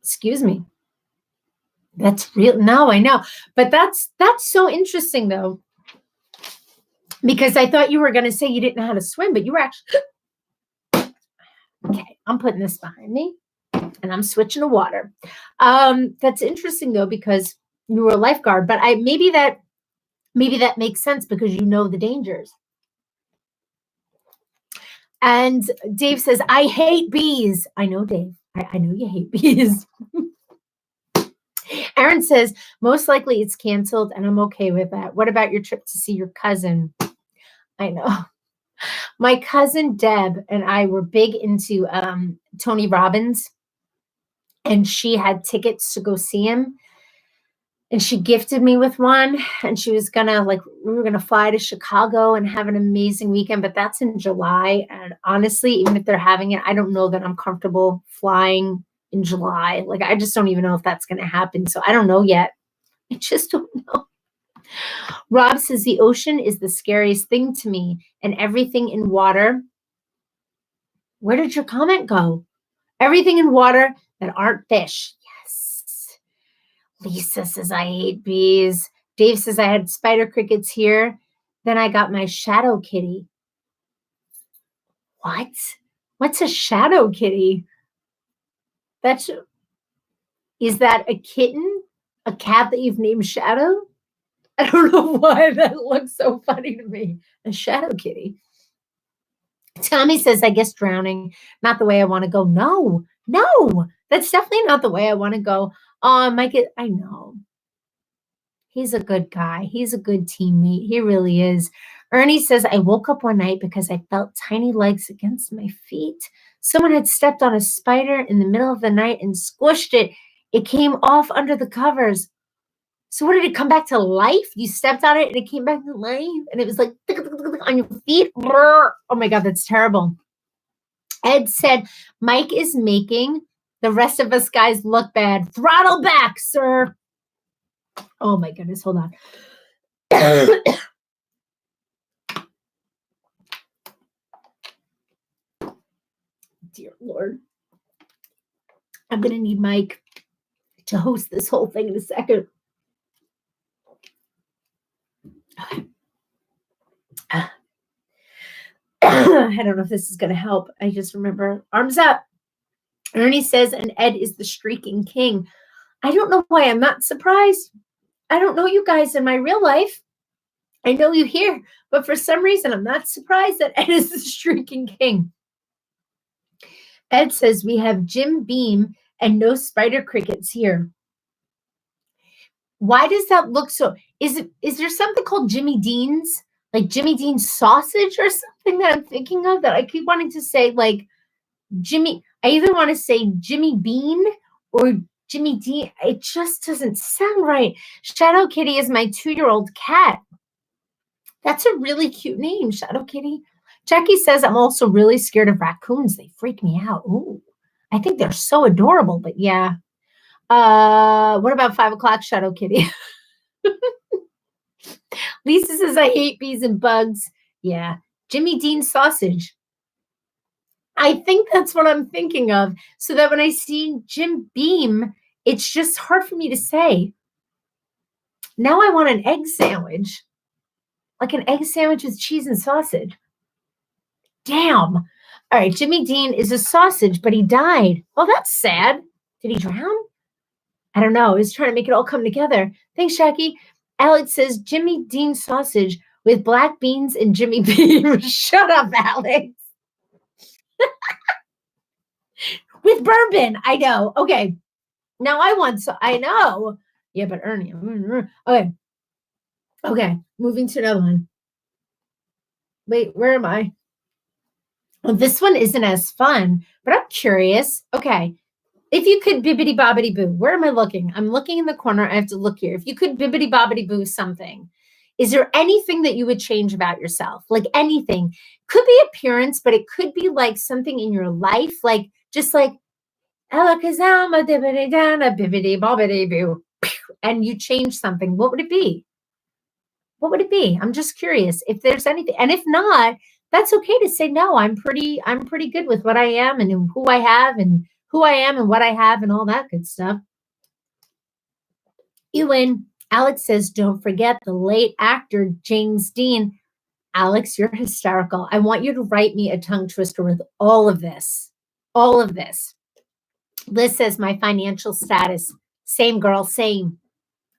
Excuse me. That's real. No, I know. But that's so interesting though. Because I thought you were going to say you didn't know how to swim, but you were actually okay. I'm putting this behind me and I'm switching to water. That's interesting though, because you were a lifeguard, but maybe that makes sense because you know the dangers. And Dave says, I hate bees. I know, Dave. I know you hate bees. Aaron says, most likely it's canceled and I'm okay with that. What about your trip to see your cousin? I know. My cousin Deb and I were big into Tony Robbins, and she had tickets to go see him. And she gifted me with one, and she was we were gonna fly to Chicago and have an amazing weekend, but that's in July. And honestly, even if they're having it, I don't know that I'm comfortable flying in July. Like, I just don't even know if that's gonna happen. So I don't know yet. I just don't know. Rob says the ocean is the scariest thing to me, and everything in water. Where did your comment go? Everything in water that aren't fish. Yes. Lisa says, I hate bees. Dave says, I had spider crickets here. Then I got my shadow kitty. What? What's a shadow kitty? Is that a kitten? A cat that you've named Shadow? I don't know why that looks so funny to me. A shadow kitty. Tommy says, I guess drowning. Not the way I want to go. No, that's definitely not the way I want to go. Mike, I know. He's a good guy. He's a good teammate. He really is. Ernie says, I woke up one night because I felt tiny legs against my feet. Someone had stepped on a spider in the middle of the night and squished it. It came off under the covers. So what, did it come back to life? You stepped on it and it came back to life? And it was like on your feet? Oh my God, that's terrible. Ed said, Mike is making the rest of us guys look bad. Throttle back, sir. Oh my goodness, hold on. Dear Lord. I'm going to need Mike to host this whole thing in a second. Okay. I don't know if this is going to help. I just remember arms up. Ernie says, and Ed is the streaking king. I don't know why I'm not surprised. I don't know you guys in my real life. I know you here, but for some reason, I'm not surprised that Ed is the streaking king. Ed says, we have Jim Beam and no spider crickets here. Why does that look so? Is there something called Jimmy Dean's? Like Jimmy Dean's sausage or something that I'm thinking of that I keep wanting to say like Jimmy. I either want to say Jimmy Bean or Jimmy Dean. It just doesn't sound right. Shadow Kitty is my 2-year-old cat. That's a really cute name, Shadow Kitty. Jackie says, I'm also really scared of raccoons. They freak me out. Ooh, I think they're so adorable, but yeah. What about 5 o'clock, Shadow Kitty? Lisa says, I hate bees and bugs. Yeah. Jimmy Dean sausage. I think that's what I'm thinking of. So that when I see Jim Beam, it's just hard for me to say. Now I want an egg sandwich. Like an egg sandwich with cheese and sausage. Damn. All right. Jimmy Dean is a sausage, but he died. Oh, that's sad. Did he drown? I don't know. He's trying to make it all come together. Thanks, Jackie. Alex says Jimmy Dean sausage with black beans and Jimmy Beam. Shut up, Alex. With bourbon. I know. Okay. Now I want so I know. Yeah, but Ernie. Okay. Okay. Moving to another one. Wait, where am I? Well, this one isn't as fun, but I'm curious. Okay. If you could bibbity bobbity boo, where am I looking? I'm looking in the corner. I have to look here. If you could bibbity bobbity boo something, is there anything that you would change about yourself? Like anything. Could be appearance, but it could be like something in your life, like just like Alakazama dibbity dana bibbity bobbity boo. And you change something. What would it be? What would it be? I'm just curious if there's anything. And if not, that's okay to say no. I'm pretty good with what I am and who I have and who I am and what I have and all that good stuff. You win. Alex says, don't forget the late actor James Dean. Alex, you're hysterical. I want you to write me a tongue twister with all of this. All of this. Liz says, my financial status. Same girl, same.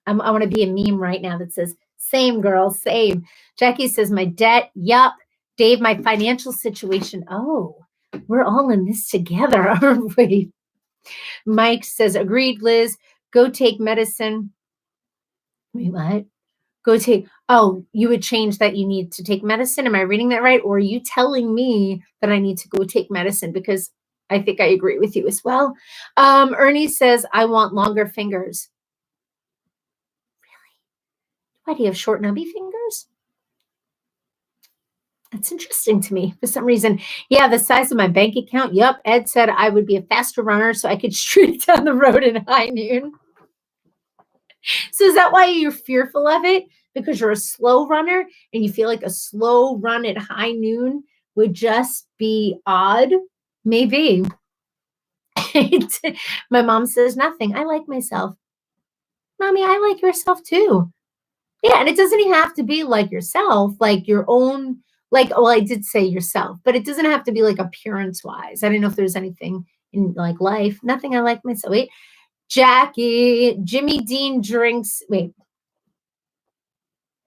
I want to be a meme right now that says, same girl, same. Jackie says, my debt. Yup. Dave, my financial situation. Oh, we're all in this together, aren't we? Mike says, agreed, Liz. Go take medicine. Wait, what? Go take, oh, you would change that you need to take medicine. Am I reading that right? Or are you telling me that I need to go take medicine? Because I think I agree with you as well. Ernie says, I want longer fingers. Really? Why do you have short nubby fingers? That's interesting to me for some reason. Yeah, the size of my bank account. Yep. Ed said I would be a faster runner so I could streak down the road in high noon. So is that why you're fearful of it? Because you're a slow runner and you feel like a slow run at high noon would just be odd? Maybe. My mom says nothing. I like myself. Mommy, I like yourself too. Yeah, and it doesn't even have to be like yourself, like your own, like, well, I did say yourself, but it doesn't have to be like appearance-wise. I don't know if there's anything in like life. Nothing I like myself. Wait. Jackie, Jimmy Dean drinks. Wait.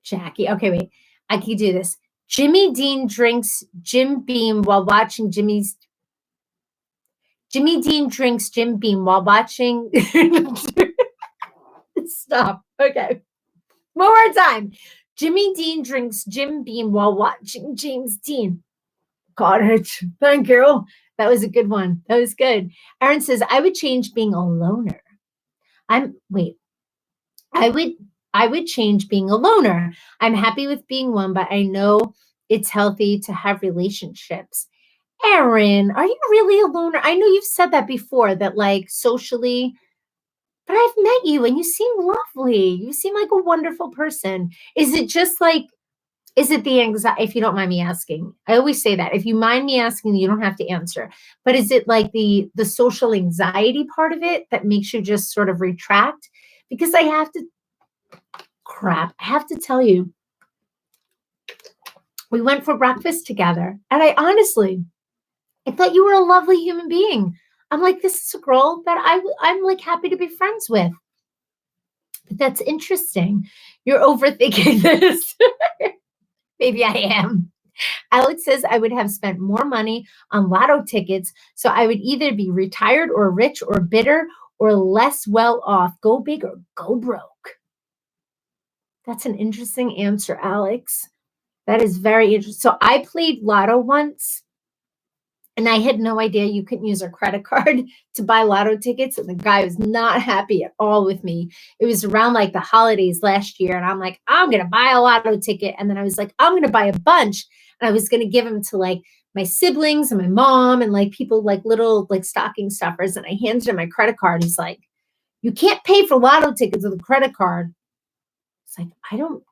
Jackie. Okay, wait. I can do this. Jimmy Dean drinks Jim Beam while watching Jimmy Dean drinks Jim Beam while watching. Stop. Okay. One more time. Jimmy Dean drinks Jim Beam while watching James Dean. Got it. Thank you. That was a good one. That was good. Aaron says, I would change being a loner. I would change being a loner. I'm happy with being one, but I know it's healthy to have relationships. Aaron, are you really a loner? I know you've said that before, that like socially, but I've met you and you seem lovely. You seem like a wonderful person. Is it just like, is it the anxiety, if you don't mind me asking? I always say that. If you mind me asking, you don't have to answer. But is it like the social anxiety part of it that makes you just sort of retract? Because I have to tell you, we went for breakfast together. And I thought you were a lovely human being. I'm like, this is a girl that I'm like happy to be friends with. But that's interesting. You're overthinking this. Maybe I am. Alex says I would have spent more money on lotto tickets, so I would either be retired or rich or bitter or less well off. Go big or go broke. That's an interesting answer, Alex. That is very interesting. So I played lotto once, and I had no idea you couldn't use a credit card to buy lotto tickets. And the guy was not happy at all with me. It was around like the holidays last year. And I'm like, I'm going to buy a lotto ticket. And then I was like, I'm going to buy a bunch. And I was going to give them to like my siblings and my mom and like people like little like stocking stuffers. And I handed him my credit card. He's like, you can't pay for lotto tickets with a credit card. It's like, I don't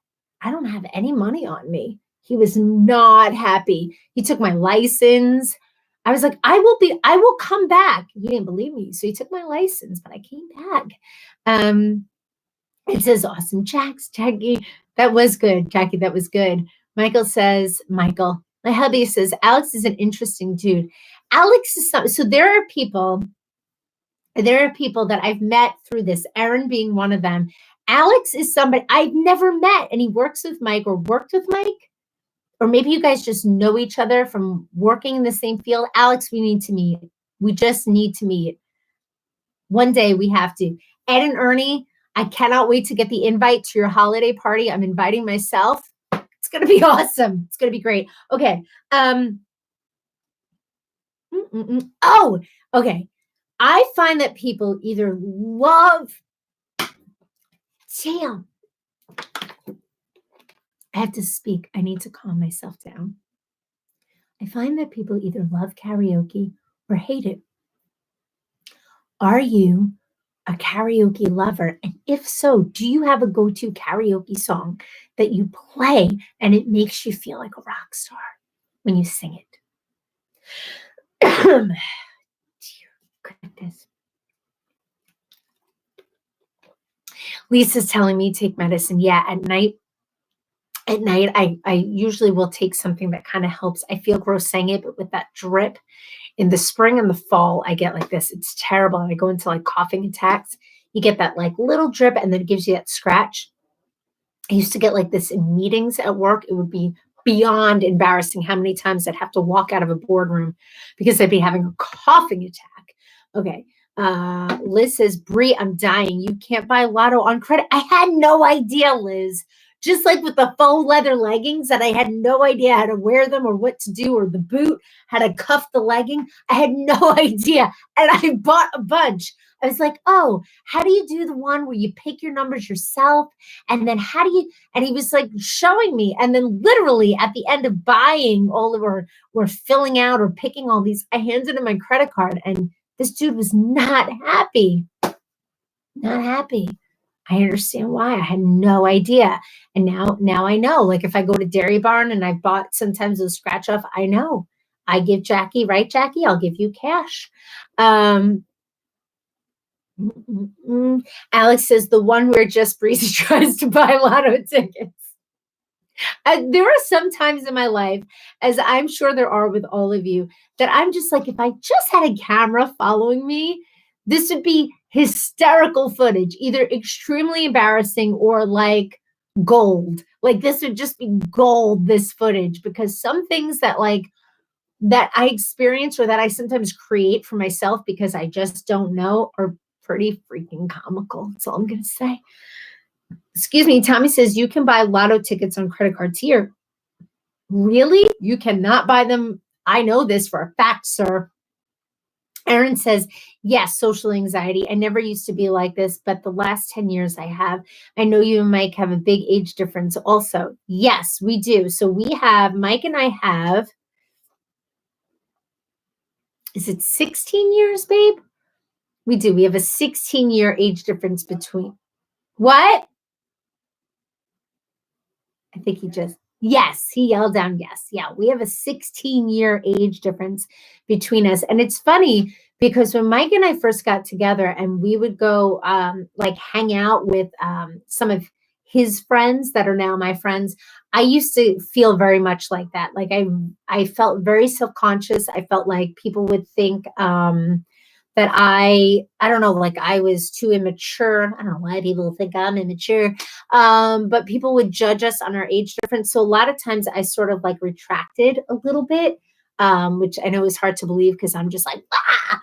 have any money on me. He was not happy. He took my license. I was like, I will come back. He didn't believe me. So he took my license, but I came back. It says awesome Jackie. That was good, Jackie. That was good. My hubby says, Alex is an interesting dude. Alex is so there are people that I've met through this, Aaron being one of them. Alex is somebody I've never met, and he works with Mike or worked with Mike. Or maybe you guys just know each other from working in the same field. Alex, we need to meet. We just need to meet. One day we have to. Ed and Ernie, I cannot wait to get the invite to your holiday party. I'm inviting myself. It's going to be awesome. It's going to be great. Okay. Oh, okay. I find that people either love, damn, I have to speak. I need to calm myself down. I find that people either love karaoke or hate it. Are you a karaoke lover? And if so, do you have a go-to karaoke song that you play and it makes you feel like a rock star when you sing it? Dear goodness. Lisa's telling me take medicine. Yeah, at night, I usually will take something that kind of helps. I feel gross saying it, but with that drip in the spring and the fall, I get like this. It's terrible. And I go into like coughing attacks. You get that like little drip and then it gives you that scratch. I used to get like this in meetings at work. It would be beyond embarrassing how many times I'd have to walk out of a boardroom because I'd be having a coughing attack. Okay. Liz says, Brie, I'm dying. You can't buy lotto on credit. I had no idea, Liz. Just like with the faux leather leggings that I had no idea how to wear them or what to do, or the boot, how to cuff the legging. I had no idea. And I bought a bunch. I was like, oh, how do you do the one where you pick your numbers yourself? And then how do you, and he was like showing me. And then literally at the end of buying all of or filling out or picking all these, I handed him my credit card and this dude was not happy. Not happy. I understand why. I had no idea. And now I know. Like if I go to Dairy Barn and I bought sometimes those scratch off, I know. I give Jackie, right, Jackie? I'll give you cash. Alex says the one where just Breizy tries to buy lotto tickets. There are some times in my life, as I'm sure there are with all of you, that I'm just like, if I just had a camera following me, this would be hysterical footage, either extremely embarrassing or like gold. Like this would just be gold, this footage, because some things that I experience or that I sometimes create for myself because I just don't know are pretty freaking comical. That's all I'm going to say. Excuse me. Tommy says you can buy lotto tickets on credit cards here. Really? You cannot buy them. I know this for a fact, sir. Aaron says, yes, social anxiety. I never used to be like this, but the last 10 years I have. I know you and Mike have a big age difference also. Yes, we do. So Mike and I have, is it 16 years, babe? We do. We have a 16-year age difference between. What? I think yes, he yelled down yes. Yeah, we have a 16-year age difference between us. And it's funny because when Mike and I first got together and we would go like hang out with some of his friends that are now my friends, I used to feel very much like that. Like I felt very self-conscious. I felt like people would think that I don't know, like I was too immature. I don't know why people think I'm immature. But people would judge us on our age difference. So a lot of times I sort of like retracted a little bit, which I know is hard to believe because I'm just like, ah!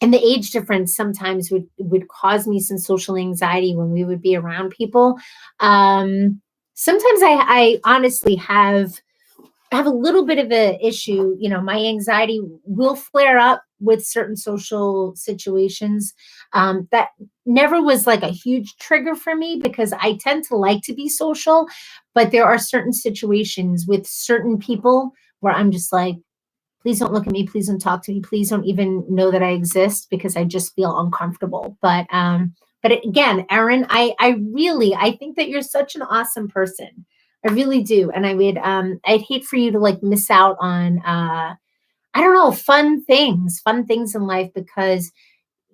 And the age difference sometimes would cause me some social anxiety when we would be around people. Sometimes I honestly have a little bit of an issue. You know, my anxiety will flare up with certain social situations. That never was like a huge trigger for me because I tend to like to be social, but there are certain situations with certain people where I'm just like, please don't look at me. Please don't talk to me. Please don't even know that I exist because I just feel uncomfortable. But again, Erin, I think that you're such an awesome person. I really do. And I'd hate for you to like miss out on, I don't know, fun things in life because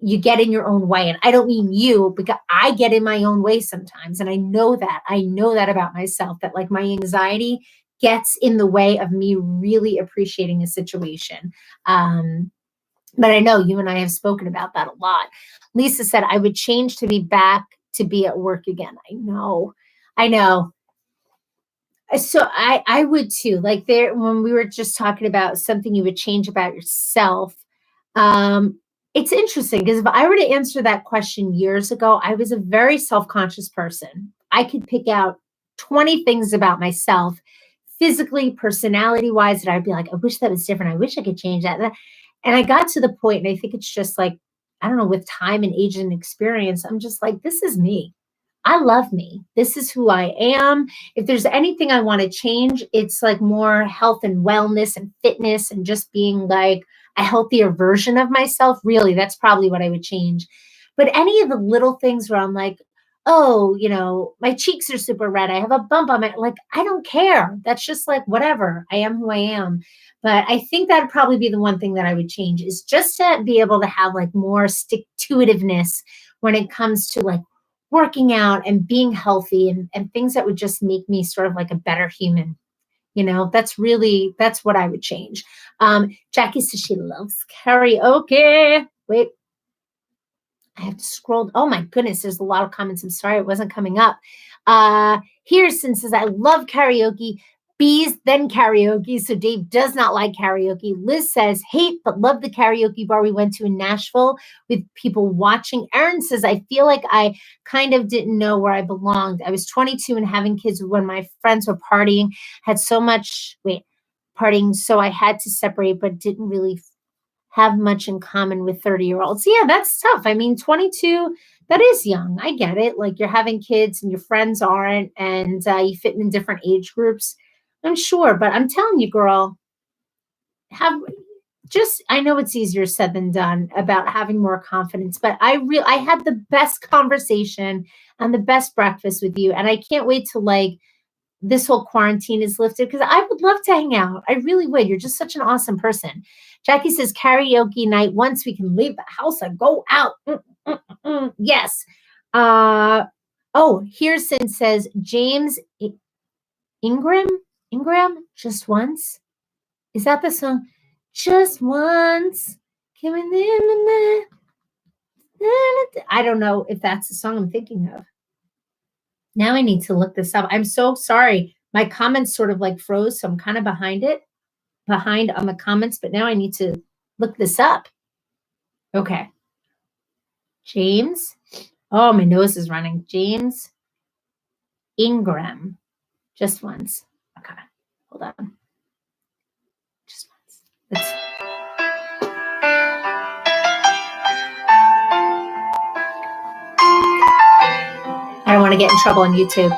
you get in your own way. And I don't mean you, because I get in my own way sometimes. And I know that about myself, that like my anxiety gets in the way of me really appreciating a situation. But I know you and I have spoken about that a lot. Lisa said, I would change to be back to be at work again. I know. So I would too. Like there, when we were just talking about something you would change about yourself, um, it's interesting because if I were to answer that question years ago, I was a very self-conscious person. I could pick out 20 things about myself, physically, personality-wise, that I'd be like, I wish that was different. I wish I could change that. And I got to the point, and I think it's just like, I don't know, with time and age and experience, I'm just like, this is me. I love me. This is who I am. If there's anything I want to change, it's like more health and wellness and fitness and just being like a healthier version of myself. Really, that's probably what I would change. But any of the little things where I'm like, oh, you know, my cheeks are super red. I have a bump on my, like, I don't care. That's just like, whatever. I am who I am. But I think that'd probably be the one thing that I would change is just to be able to have like more stick to itiveness when it comes to like working out and being healthy and things that would just make me sort of like a better human. You know, that's what I would change. Jackie says she loves karaoke. Wait, I have to scroll. Oh my goodness, there's a lot of comments. I'm sorry it wasn't coming up. Harrison says, I love karaoke. Bees, then karaoke. So Dave does not like karaoke. Liz says, hate, but love the karaoke bar we went to in Nashville with people watching. Erin says, I feel like I kind of didn't know where I belonged. I was 22 and having kids when my friends were partying, partying. So I had to separate, but didn't really have much in common with 30-year-olds. Yeah, that's tough. I mean, 22, that is young. I get it. Like you're having kids and your friends aren't, and you fit in different age groups. I'm sure, but I'm telling you, girl, I know it's easier said than done about having more confidence, but I had the best conversation and the best breakfast with you. And I can't wait to like this whole quarantine is lifted because I would love to hang out. I really would. You're just such an awesome person. Jackie says karaoke night. Once we can leave the house and go out. Yes. Hereson says James Ingram. Just once. Is that the song? Just once. I don't know if that's the song I'm thinking of. Now I need to look this up. I'm so sorry. My comments sort of like froze, so I'm kind of behind on the comments, but now I need to look this up. Okay. James. Oh, my nose is running. James Ingram. Just once. Okay. Hold on. Just once. I don't want to get in trouble on YouTube.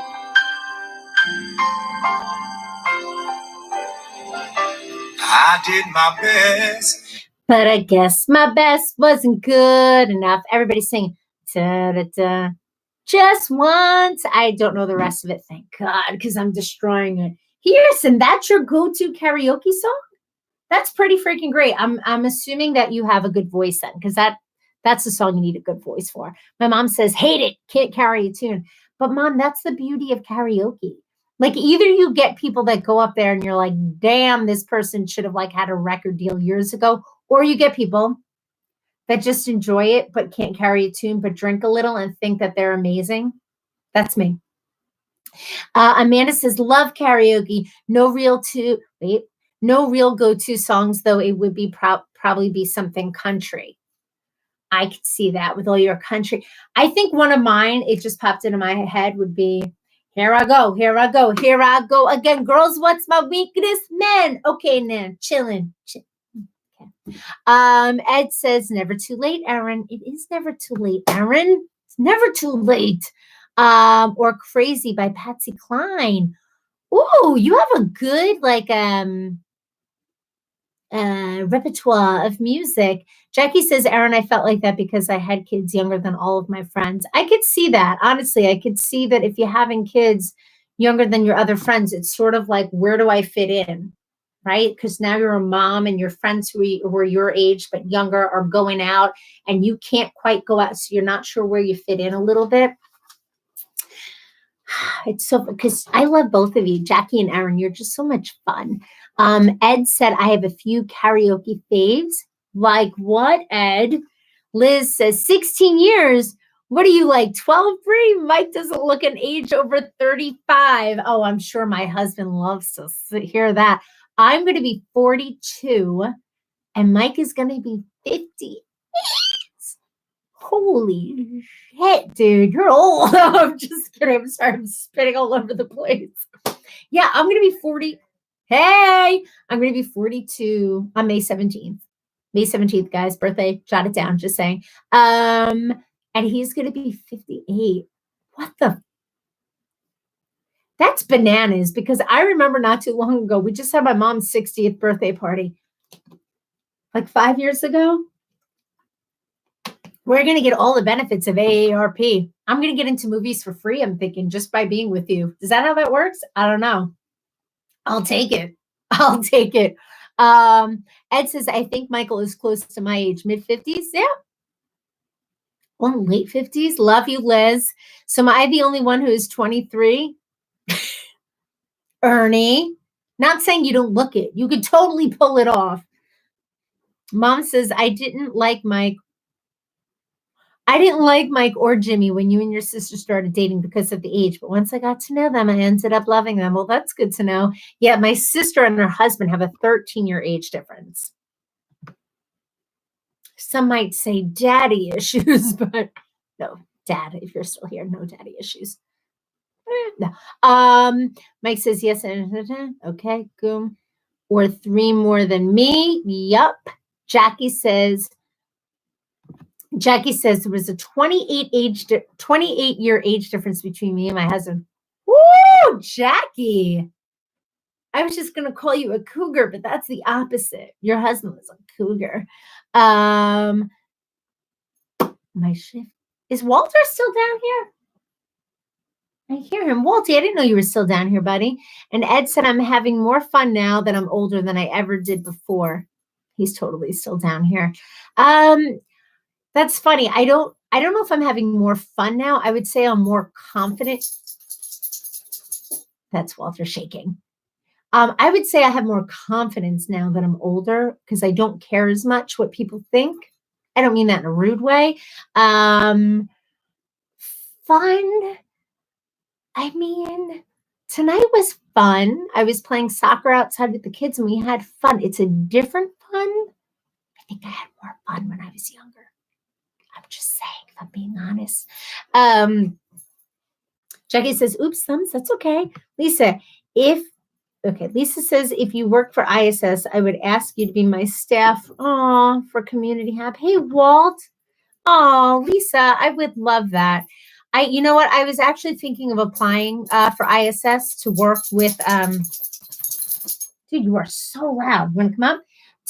I did my best, but I guess my best wasn't good enough. Everybody's singing, da, da, da, just once. I don't know the rest of it, thank God, because I'm destroying it. Harrison, that's your go-to karaoke song? That's pretty freaking great. I'm assuming that you have a good voice then, because that's the song you need a good voice for. My mom says, hate it, can't carry a tune. But Mom, that's the beauty of karaoke. Like either you get people that go up there and you're like, damn, this person should have like had a record deal years ago, Or you get people that just enjoy it but can't carry a tune, but drink a little and think that they're amazing. That's me. Amanda says, love karaoke. No real go-to songs, though. It would be probably be something country. I could see that with all your country. I think one of mine, it just popped into my head, would be here I go, here I go, here I go again. Girls, what's my weakness? Men. Okay, Nan, chilling. Okay. Ed says, never too late, Aaron. It is never too late, Aaron. It's never too late. Or Crazy by Patsy Cline. Ooh, you have a good repertoire of music. Jackie says, Aaron, I felt like that because I had kids younger than all of my friends. I could see that. Honestly, I could see that if you're having kids younger than your other friends, it's sort of like, where do I fit in? Right? Because now you're a mom and your friends who were your age but younger are going out and you can't quite go out. So you're not sure where you fit in a little bit. It's so, because I love both of you, Jackie and Aaron. You're just so much fun. Ed said, I have a few karaoke faves. Like what, Ed? Liz says, 16 years. What are you, like 12, Bree? Mike doesn't look an age over 35. Oh, I'm sure my husband loves to hear that. I'm going to be 42 and Mike is going to be 50. Holy shit, dude, you're old. I'm just kidding. I'm sorry. I'm spitting all over the place. Yeah, I'm going to be 40. Hey, I'm going to be 42 on May 17th. May 17th, guys, birthday. Jot it down, just saying. And he's going to be 58. What the? That's bananas, because I remember not too long ago, we just had my mom's 60th birthday party. Like 5 years ago. We're going to get all the benefits of AARP. I'm going to get into movies for free, I'm thinking, just by being with you. Is that how that works? I don't know. I'll take it. I'll take it. Ed says, I think Michael is close to my age, mid-50s. Yeah. Well, late 50s. Love you, Liz. So am I the only one who is 23? Ernie. Not saying you don't look it. You could totally pull it off. Mom says, I didn't like Mike or Jimmy when you and your sister started dating because of the age. But once I got to know them, I ended up loving them. Well, that's good to know. Yeah, my sister and her husband have a 13-year age difference. Some might say daddy issues, but no, dad, if you're still here, no daddy issues. No. Mike says, yes. Okay, cool. Or 3 more than me. Yup. Jackie says there was a 28-year age difference between me and my husband. Woo, Jackie. I was just going to call you a cougar, but that's the opposite. Your husband was a cougar. My shift. Is Walter still down here? I hear him. Walty, I didn't know you were still down here, buddy. And Ed said, I'm having more fun now that I'm older than I ever did before. He's totally still down here. That's funny. I don't know if I'm having more fun now. I would say I'm more confident. That's Walter shaking. I would say I have more confidence now that I'm older because I don't care as much what people think. I don't mean that in a rude way. Fun. I mean, tonight was fun. I was playing soccer outside with the kids and we had fun. It's a different fun. I think I had more fun when I was younger. I'm just saying, if I'm being honest. Jackie says, oops, thumbs, that's okay. Lisa says, if you work for ISS, I would ask you to be my staff for Community Hub. Hey, Walt. Oh, Lisa, I would love that. You know what? I was actually thinking of applying for ISS to work with, dude, you are so loud. You want to come up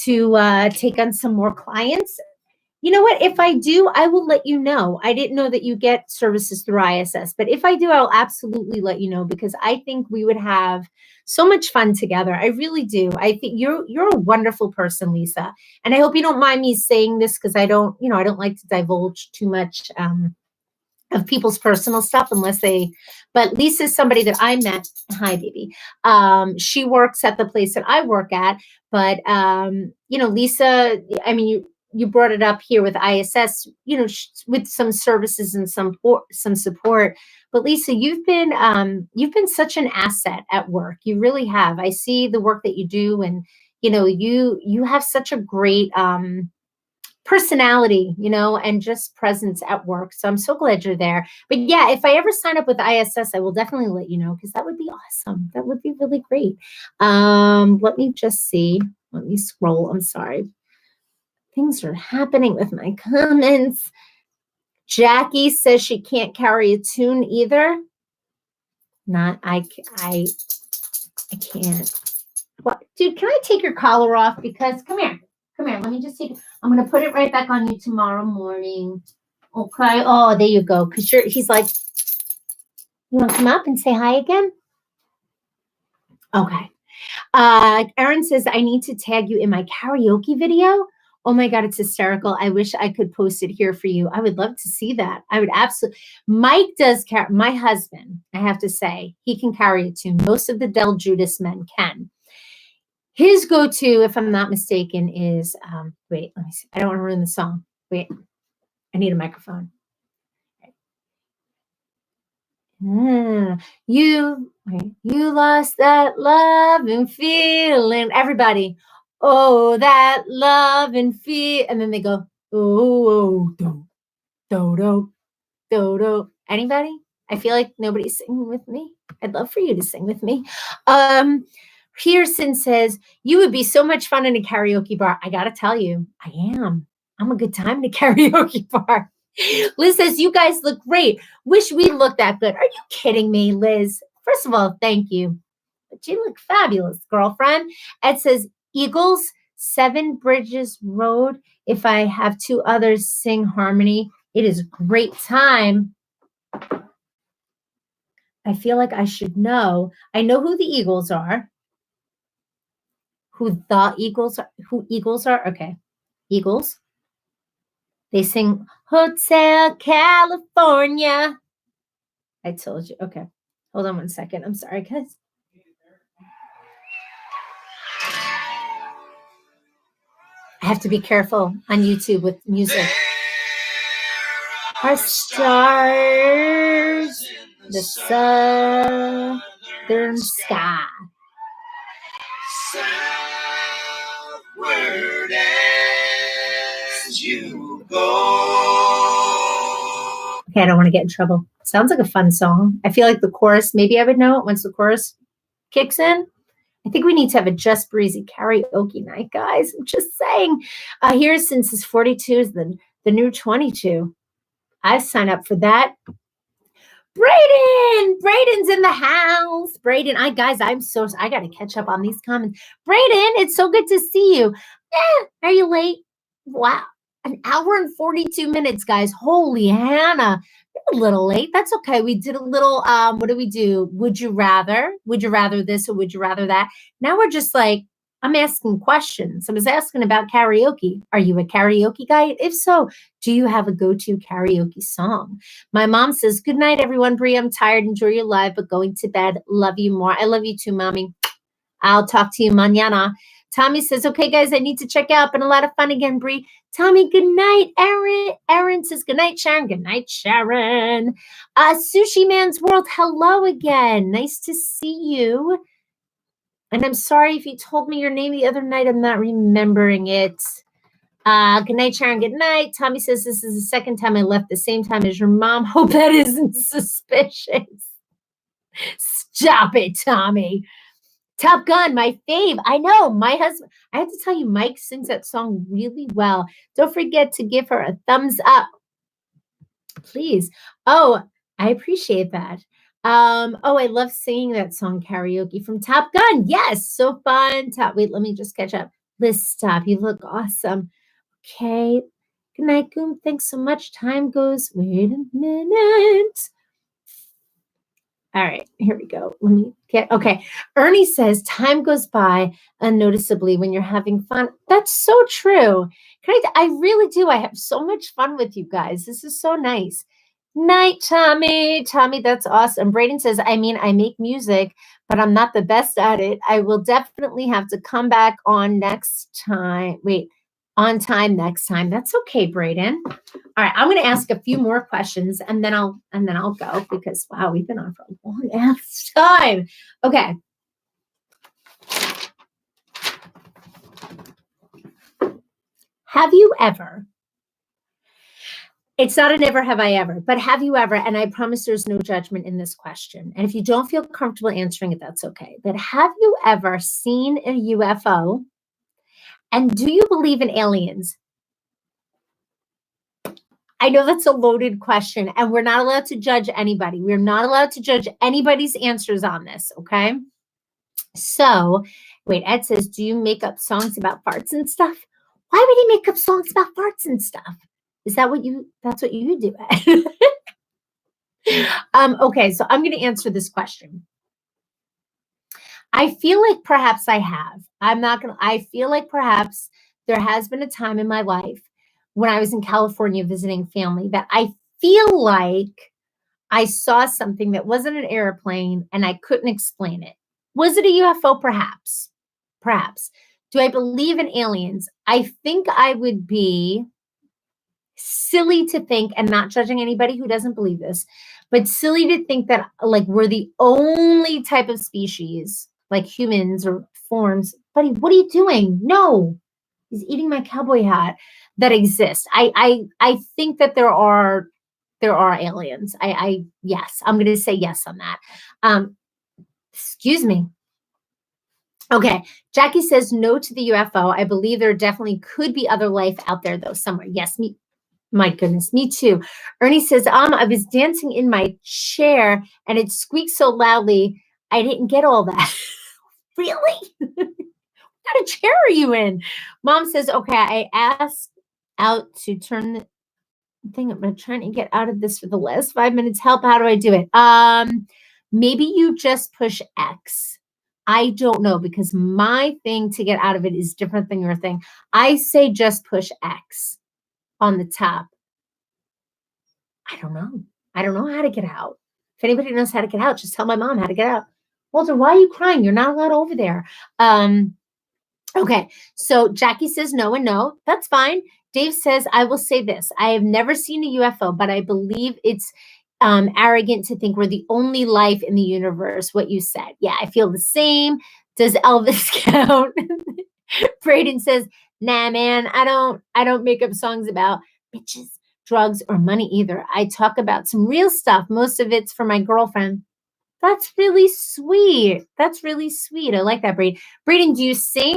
to take on some more clients? You know what? If I do, I will let you know. I didn't know that you get services through ISS, but if I do, I'll absolutely let you know because I think we would have so much fun together. I really do. I think you're a wonderful person, Lisa. And I hope you don't mind me saying this because I don't like to divulge too much of people's personal stuff unless but Lisa's somebody that I met. Hi, baby. She works at the place that I work at, but Lisa, I mean, you brought it up here with ISS, with some services and some support. But Lisa, you've been such an asset at work. You really have. I see the work that you do, and you have such a great personality, and just presence at work. So I'm so glad you're there. But yeah, if I ever sign up with ISS, I will definitely let you know, because that would be awesome. That would be really great. Let me just see. Let me scroll. I'm sorry. Things are happening with my comments. Jackie says she can't carry a tune either. I can't. What, dude, can I take your collar off? Because come here. Let me just take it. I'm going to put it right back on you tomorrow morning. Okay. Oh, there you go. Because he's like, you want to come up and say hi again? Okay. Erin says, I need to tag you in my karaoke video. Oh my God, it's hysterical. I wish I could post it here for you. I would love to see that. I would absolutely. Mike does carry, my husband, I have to say, he can carry a tune. Most of the Del Judas men can. His go-to, if I'm not mistaken, is, wait, let me see. I don't want to ruin the song. Wait, I need a microphone. You lost that love and feeling. Everybody, oh, that love and feel. And then they go, oh, do, do, do, do. Anybody? I feel like nobody's singing with me. I'd love for you to sing with me. Pearson says, you would be so much fun in a karaoke bar. I got to tell you, I am. I'm a good time in a karaoke bar. Liz says, you guys look great. Wish we looked that good. Are you kidding me, Liz? First of all, thank you. But you look fabulous, girlfriend. Ed says, Eagles, 7 Bridges Road. If I have 2 others sing harmony, it is a great time. I feel like I should know. I know who the Eagles are. Who Eagles are. Okay. Eagles. They sing Hotel California. I told you. Okay. Hold on one second. I'm sorry, guys. I have to be careful on YouTube with music. Our stars, the southern sky. Southward as you go. Okay, I don't want to get in trouble. Sounds like a fun song. I feel like the chorus, maybe I would know it once the chorus kicks in. I think we need to have a Just Breezy karaoke night, guys. I'm just saying. Here, since it's 42 is the new 22. I sign up for that. Braden's in the house. Braden, I got to catch up on these comments. Braden, it's so good to see you. Are you late? Wow. An hour and 42 minutes, guys. Holy Hannah. You're a little late. That's okay. We did a little, what do we do? Would you rather? Would you rather this or would you rather that? Now we're just like, I'm asking questions. I was asking about karaoke. Are you a karaoke guy? If so, do you have a go-to karaoke song? My mom says, good night, everyone. Bree, I'm tired. Enjoy your live, but going to bed. Love you more. I love you too, mommy. I'll talk to you mañana. Tommy says, okay, guys, I need to check out. Been a lot of fun again, Bree. Tommy, good night. Aaron says, good night, Sharon. Good night, Sharon. Sushi Man's World, hello again. Nice to see you. And I'm sorry if you told me your name the other night. I'm not remembering it. Good night, Sharon. Good night. Tommy says, this is the second time I left the same time as your mom. Hope that isn't suspicious. Stop it, Tommy. Top Gun, my fave. I know, my husband. I have to tell you, Mike sings that song really well. Don't forget to give her a thumbs up. Please. Oh, I appreciate that. I love singing that song karaoke from Top Gun. Yes, so fun. Wait, let me just catch up. Liz, stop. You look awesome. Okay. Good night, Goom. Thanks so much. Time goes. Wait a minute. All right, here we go. Let me get, okay. Ernie says, time goes by unnoticeably when you're having fun. That's so true. I really do. I have so much fun with you guys. This is so nice. Night, Tommy. Tommy, that's awesome. Braden says, I mean, I make music, but I'm not the best at it. I will definitely have to come back on next time. Wait, on time next time. That's okay, Braden. All right, I'm going to ask a few more questions and then I'll go because wow, we've been on for a long ass time. Okay. Have you ever? It's not a never have I ever, but have you ever, and I promise there's no judgment in this question. And if you don't feel comfortable answering it, that's okay. But have you ever seen a UFO? And do you believe in aliens? I know that's a loaded question, and we're not allowed to judge anybody. We're not allowed to judge anybody's answers on this, okay? So, wait, Ed says, do you make up songs about farts and stuff? Why would he make up songs about farts and stuff? Is that that's what you do, Ed? Okay, so I'm going to answer this question. I feel like perhaps I have. I feel like perhaps there has been a time in my life when I was in California visiting family that I feel like I saw something that wasn't an airplane and I couldn't explain it. Was it a UFO? Perhaps. Perhaps. Do I believe in aliens? I think I would be silly to think, and not judging anybody who doesn't believe this, but silly to think that like we're the only type of species, like humans or forms. Buddy, what are you doing? No, he's eating my cowboy hat, that exists. I think that there are aliens. Yes, I'm gonna say yes on that. Excuse me. Okay, Jackie says no to the UFO. I believe there definitely could be other life out there though somewhere. Yes, me. My goodness, me too. Ernie says, I was dancing in my chair and it squeaked so loudly, I didn't get all that. Really? What kind of chair are you in? Mom says, okay, I asked out to turn the thing. I'm trying to get out of this for the last 5 minutes. Help, how do I do it? Maybe you just push X. I don't know because my thing to get out of it is different than your thing. I say just push X on the top. I don't know. I don't know how to get out. If anybody knows how to get out, just tell my mom how to get out. Walter, why are you crying? You're not allowed over there. Okay, so Jackie says no and no. That's fine. Dave says, I will say this. I have never seen a UFO, but I believe it's arrogant to think we're the only life in the universe, what you said. Yeah, I feel the same. Does Elvis count? Braden says, nah, man, I don't make up songs about bitches, drugs, or money either. I talk about some real stuff. Most of it's for my girlfriend. That's really sweet. That's really sweet. I like that, Braden. Braden, do you sing?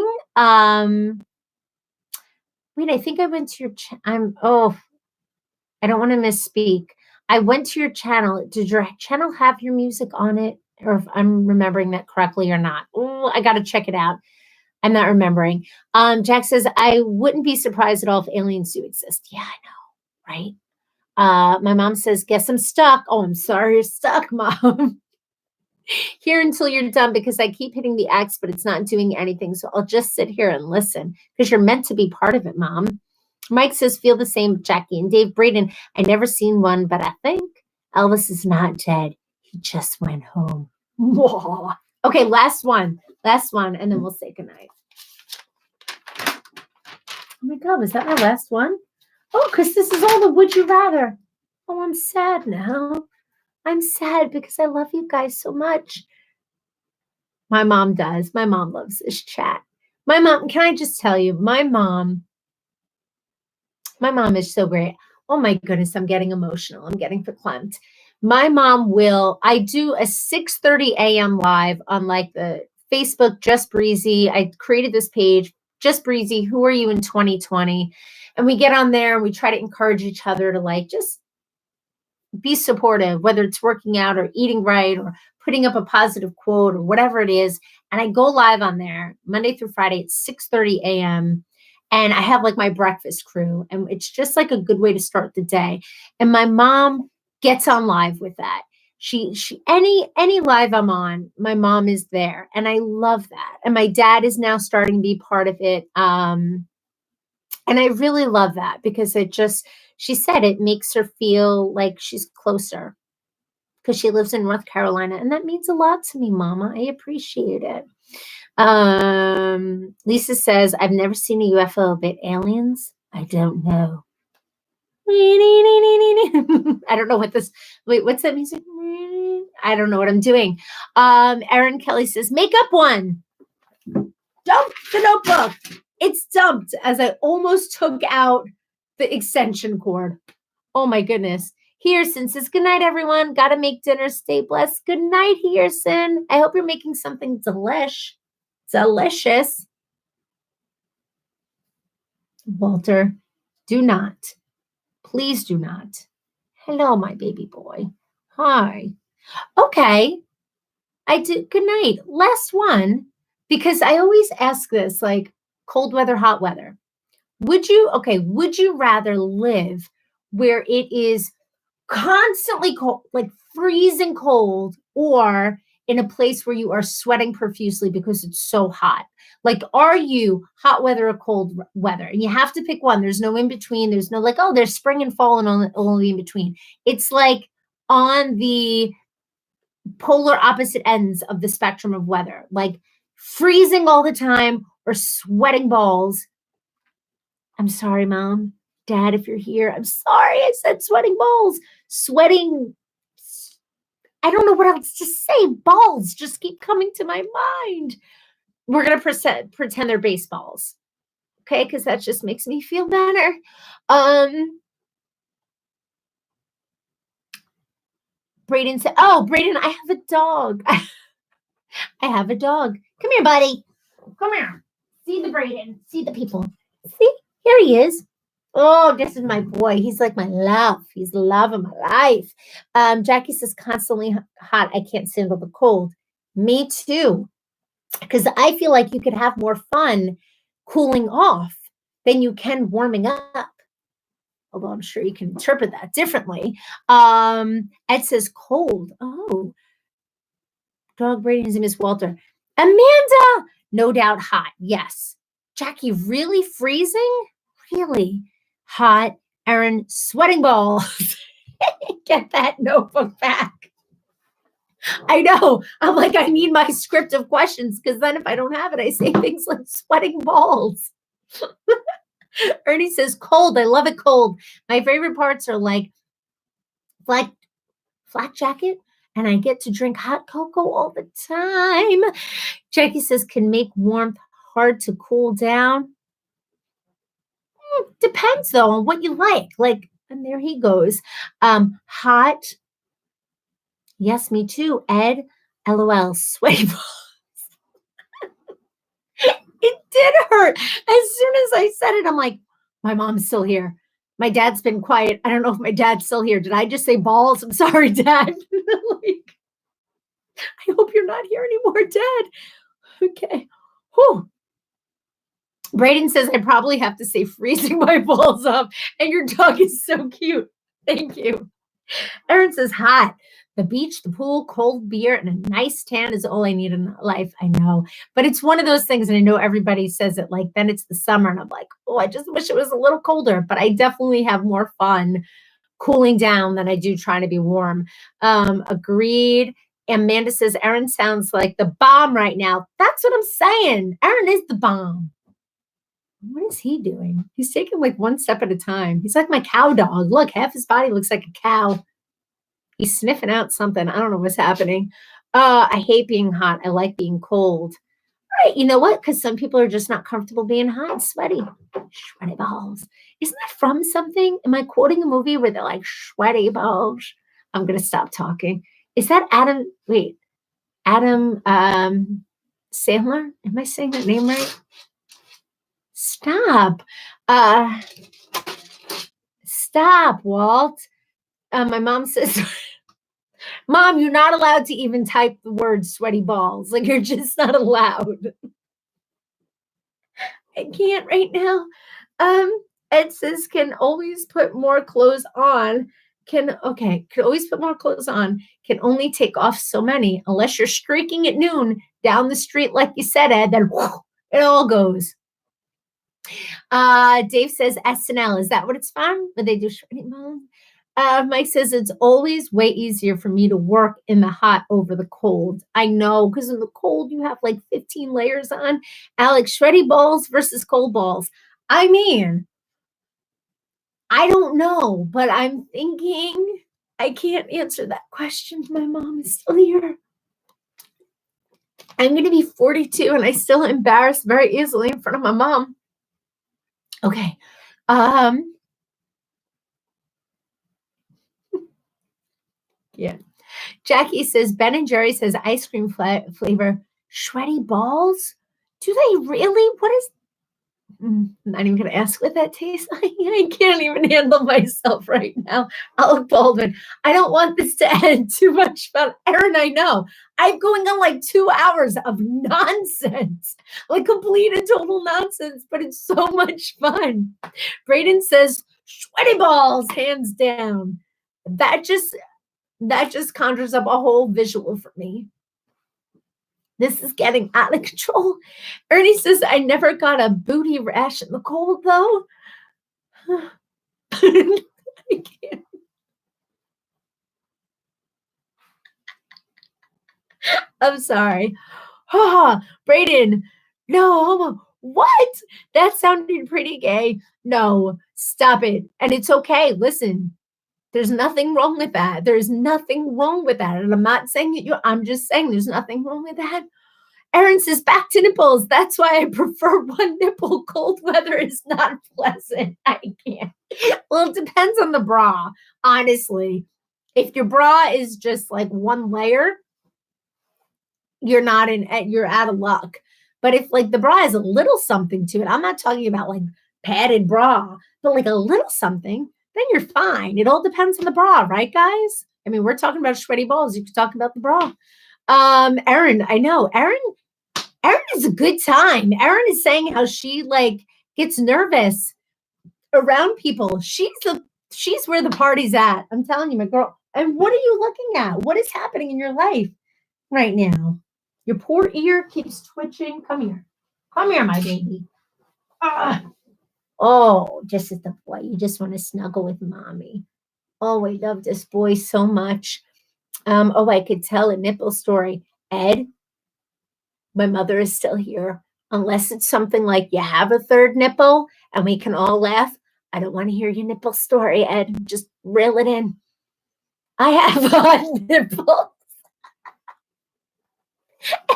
Wait, I think I went to your I don't want to misspeak. I went to your channel. Did your channel have your music on it? Or if I'm remembering that correctly or not. Oh, I got to check it out. I'm not remembering. Jack says, I wouldn't be surprised at all if aliens do exist. Yeah, I know, right? My mom says, guess I'm stuck. Oh, I'm sorry you're stuck, Mom. Here until you're done because I keep hitting the X, but it's not doing anything. So I'll just sit here and listen because you're meant to be part of it, Mom. Mike says, feel the same, Jackie. And Dave Braden, I never seen one, but I think Elvis is not dead. He just went home. Whoa. Okay, last one, and then we'll say goodnight. Oh my God, was that my last one? Oh, because this is all the would you rather. Oh, I'm sad now. I'm sad because I love you guys so much. My mom does. My mom loves this chat. My mom, can I just tell you, my mom is so great. Oh my goodness, I'm getting emotional. I'm getting verklempt. My mom I do a 6:30 a.m. live on like the Facebook, Just Breizy. I created this page, Just Breizy, who are you in 2020? And we get on there and we try to encourage each other to like just be supportive, whether it's working out or eating right or putting up a positive quote or whatever it is. And I go live on there Monday through Friday at 6:30 a.m. And I have like my breakfast crew, and it's just like a good way to start the day. And my mom gets on live with that. She any live I'm on, my mom is there, and I love that. And my dad is now starting to be part of it. And I really love that because it just She said it makes her feel like she's closer because she lives in North Carolina. And that means a lot to me, Mama. I appreciate it. Lisa says, I've never seen a UFO, but aliens, I don't know. I don't know what this, wait, what's that music? I don't know what I'm doing. Erin Kelly says, make up one. Dump the notebook. It's dumped as I almost took out the extension cord. Oh my goodness. Hearson says, good night, everyone. Gotta make dinner. Stay blessed. Good night, Hearson. I hope you're making something delicious. Walter, do not. Please do not. Hello, my baby boy. Hi. Okay. I did. Good night. Last one, because I always ask this, like cold weather, hot weather. Would you rather live where it is constantly cold, like freezing cold, or in a place where you are sweating profusely because it's so hot? Like, are you hot weather or cold weather? And you have to pick one. There's no in between. There's no like, oh, there's spring and fall and only in between. It's like on the polar opposite ends of the spectrum of weather, like freezing all the time or sweating balls. I'm sorry, Mom, Dad, if you're here. I'm sorry. I said sweating balls. Sweating. I don't know what else to say. Balls just keep coming to my mind. We're going to pretend they're baseballs. Okay, because that just makes me feel better. Braden said, oh, Braden, I have a dog. I have a dog. Come here, buddy. Come here. See the Braden. See the people. See, here he is. Oh, this is my boy. He's like my love. He's the love of my life. Jackie says, constantly hot. I can't handle the cold. Me too. Because I feel like you could have more fun cooling off than you can warming up. Although I'm sure you can interpret that differently. Ed says cold. Oh. Dog Brady, his name is Walter. Amanda, no doubt hot. Yes. Jackie, really freezing? Really hot. Erin, sweating balls. Get that notebook back. I know. I'm like, I need my script of questions because then if I don't have it, I say things like sweating balls. Ernie says cold. I love it cold. My favorite parts are like flak jacket, and I get to drink hot cocoa all the time. Jackie says, can make warmth hard to cool down. Depends, though, on what you like. Like, and there he goes. Hot. Yes, me too. Ed, LOL, sweaty balls. It did hurt. As soon as I said it, I'm like, my mom's still here. My dad's been quiet. I don't know if my dad's still here. Did I just say balls? I'm sorry, Dad. Like, I hope you're not here anymore, Dad. Okay. Whew. Braden says I probably have to say freezing my balls up, and your dog is so cute. Thank you. Erin says hot. The beach, the pool, cold beer, and a nice tan is all I need in life. I know. But it's one of those things, and I know everybody says it, like, then it's the summer, and I'm like, oh, I just wish it was a little colder. But I definitely have more fun cooling down than I do trying to be warm. Agreed. Amanda says, Erin sounds like the bomb right now. That's what I'm saying. Erin is the bomb. What is he doing? He's taking like one step at a time. He's like my cow dog. Look, half his body looks like a cow. He's sniffing out something. I don't know what's happening. I hate being hot. I like being cold. All right, you know what? Because some people are just not comfortable being hot and sweaty. Sweaty balls. Isn't that from something? Am I quoting a movie where they're like sweaty balls? I'm going to stop talking. Is that Adam? Wait, Adam Sandler? Am I saying that name right? Stop. Stop, Walt. My mom says, Mom, you're not allowed to even type the word sweaty balls. Like, you're just not allowed. I can't right now. Ed says, can always put more clothes on. Can always put more clothes on. Can only take off so many. Unless you're streaking at noon down the street, like you said, Ed, then whoosh, it all goes. Dave says SNL. Is that what it's from? Where they do shredding balls? Mike says it's always way easier for me to work in the hot over the cold. I know, because in the cold you have like 15 layers on. Alex, shreddy balls versus cold balls. I mean, I don't know, but I'm thinking I can't answer that question. My mom is still here. I'm going to be 42 and I still embarrass very easily in front of my mom. Okay. Yeah. Jackie says Ben and Jerry's has ice cream flavor. Shreddy balls? Do they really? What is? I'm not even going to ask what that tastes like. I can't even handle myself right now. Alec Baldwin. I don't want this to end too much fun. Erin, I know. I'm going on like 2 hours of nonsense, like complete and total nonsense, but it's so much fun. Brayden says, sweaty balls, hands down. That just conjures up a whole visual for me. This is getting out of control. Ernie says, I never got a booty rash in the cold, though. I can't. I'm sorry. Brayden, no. What? That sounded pretty gay. No, stop it. And it's okay. Listen, there's nothing wrong with that. There's nothing wrong with that. And I'm not saying that I'm just saying there's nothing wrong with that. Erin says, back to nipples. That's why I prefer one nipple. Cold weather is not pleasant. I can't. Well, it depends on the bra, honestly. If your bra is just like one layer, you're out of luck. But if like the bra has a little something to it, I'm not talking about like padded bra, but like a little something, then you're fine. It all depends on the bra, right, guys? I mean, we're talking about sweaty balls. You could talk about the bra. Erin, I know. Erin is a good time. Erin is saying how she like gets nervous around people. She's where the party's at. I'm telling you, my girl. And what are you looking at? What is happening in your life right now? Your poor ear keeps twitching. Come here. Come here, my baby. Oh, just as the boy. You just want to snuggle with mommy. Oh, I love this boy so much. I could tell a nipple story. Ed, my mother is still here. Unless it's something like you have a third nipple and we can all laugh. I don't want to hear your nipple story, Ed. Just reel it in. I have a nipple.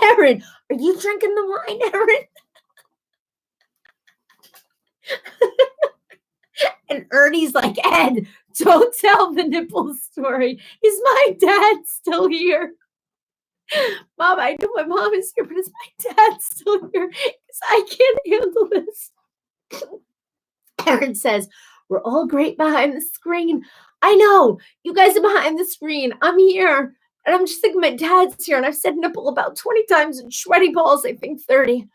Erin, are you drinking the wine, Erin? And Ernie's like, Ed, don't tell the nipple story. Is my dad still here? Mom, I know my mom is here, but is my dad still here? Because I can't handle this. Erin says, we're all great behind the screen. I know. You guys are behind the screen. I'm here. And I'm just thinking my dad's here. And I've said nipple about 20 times and sweaty balls, I think 30.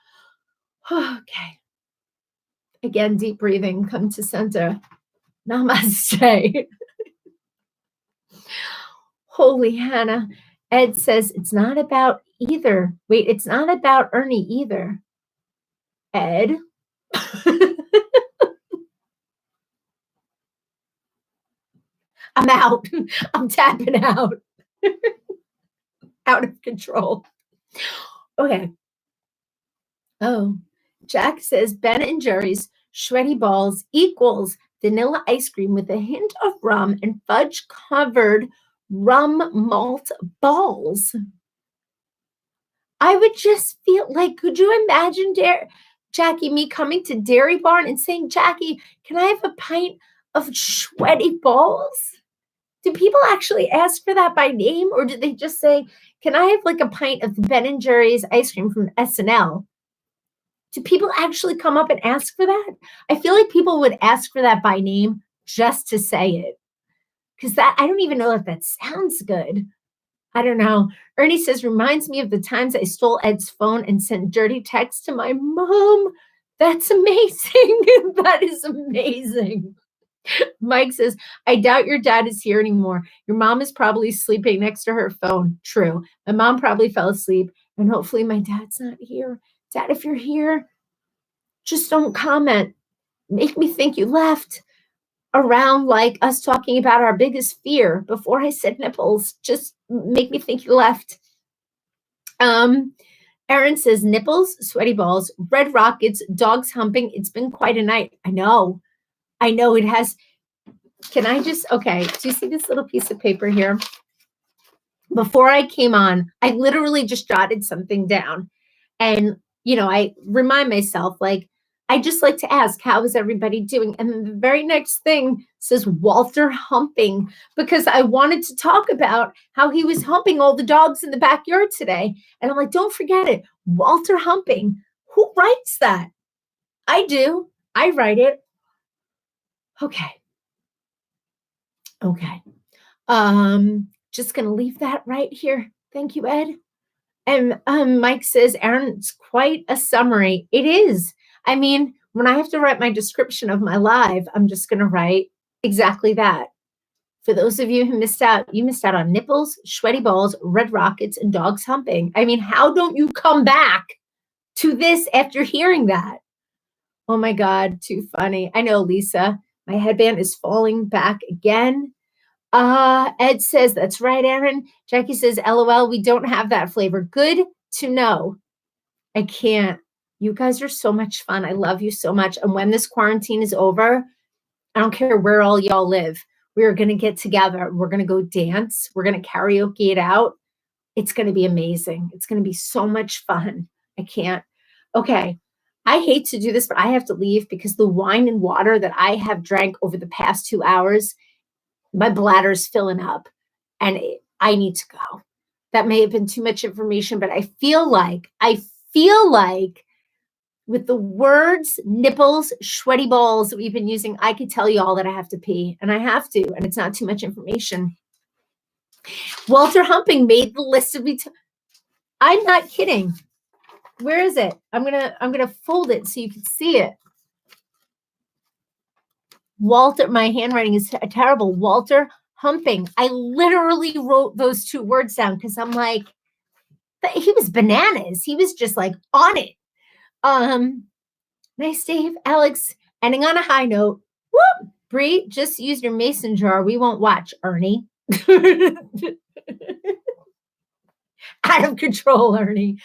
Okay. Again, deep breathing. Come to center. Namaste. Holy Hannah. Ed says, it's not about either. Wait, it's not about Ernie either. Ed? I'm out. I'm tapping out. Out of control. Okay. Oh, Jack says Ben and Jerry's shreddy balls equals vanilla ice cream with a hint of rum and fudge covered rum malt balls. I would just feel like, could you imagine, Jackie, me coming to Dairy Barn and saying, Jackie, can I have a pint of sweaty balls? Do people actually ask for that by name, or do they just say, can I have like a pint of Ben and Jerry's ice cream from SNL? Do people actually come up and ask for that? I feel like people would ask for that by name just to say it. Because I don't even know if that sounds good. I don't know. Ernie says, reminds me of the times I stole Ed's phone and sent dirty texts to my mom. That's amazing. That is amazing. Mike says, I doubt your dad is here anymore. Your mom is probably sleeping next to her phone. True. My mom probably fell asleep, and hopefully my dad's not here. Dad, if you're here, Just don't comment. Make me think you left around like us talking about our biggest fear before I said nipples. Just make me think you left. Erin says nipples, sweaty balls, red rockets, dogs humping. It's been quite a night. I know it has. Can I just, okay, do you see this little piece of paper here? Before I came on, I literally just jotted something down. And, I remind myself, like, I just like to ask, how is everybody doing? And then the very next thing says Walter humping, because I wanted to talk about how he was humping all the dogs in the backyard today. And I'm like, don't forget it. Walter humping. Who writes that? I do. I write it. Okay. Just going to leave that right here. Thank you, Ed. And Mike says, Aaron, it's quite a summary. It is. I mean, when I have to write my description of my live, I'm just going to write exactly that. For those of you who missed out, you missed out on nipples, sweaty balls, red rockets, and dogs humping. I mean, how don't you come back to this after hearing that? Oh my God, too funny. I know, Lisa. My headband is falling back again. Ed says, that's right, Aaron. Jackie says, LOL, we don't have that flavor. Good to know. I can't. You guys are so much fun. I love you so much. And when this quarantine is over, I don't care where all y'all live. We are going to get together. We're going to go dance. We're going to karaoke it out. It's going to be amazing. It's going to be so much fun. I can't. Okay. I hate to do this, but I have to leave because the wine and water that I have drank over the past 2 hours, my bladder's filling up and I need to go. That may have been too much information, but I feel like with the words, nipples, sweaty balls that we've been using, I could tell you all that I have to pee, and I have to, and it's not too much information. Walter humping made the list of me. I'm not kidding. Where is it? I'm gonna fold it so you can see it. Walter, my handwriting is terrible. Walter humping. I literally wrote those 2 words down because I'm like, he was bananas. He was just like on it. Nice, Dave. Alex, ending on a high note. Whoop! Bree, just use your mason jar. We won't watch, Ernie. Out of control, Ernie.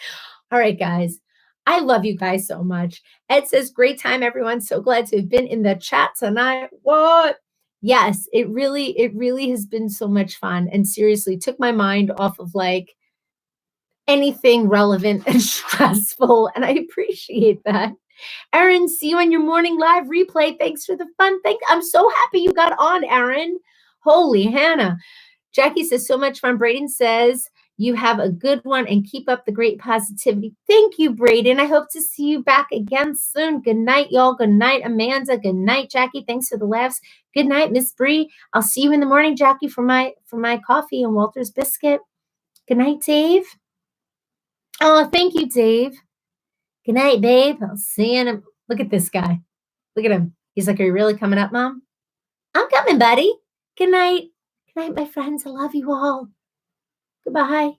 All right, guys. I love you guys so much. Ed says, great time, everyone. So glad to have been in the chat tonight. What? Yes, it really has been so much fun. And seriously, took my mind off of like anything relevant and stressful. And I appreciate that. Aaron, see you on your morning live replay. Thanks for the fun. I'm so happy you got on, Aaron. Holy Hannah. Jackie says, so much fun. Braden says, you have a good one and keep up the great positivity. Thank you, Braden. I hope to see you back again soon. Good night, y'all. Good night, Amanda. Good night, Jackie. Thanks for the laughs. Good night, Miss Bree. I'll see you in the morning, Jackie, for my coffee and Walter's biscuit. Good night, Dave. Oh, thank you, Dave. Good night, babe. I'll see you in a... Look at this guy. Look at him. He's like, are you really coming up, Mom? I'm coming, buddy. Good night. Good night, my friends. I love you all. Goodbye.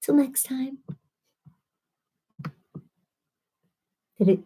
Till next time. Did it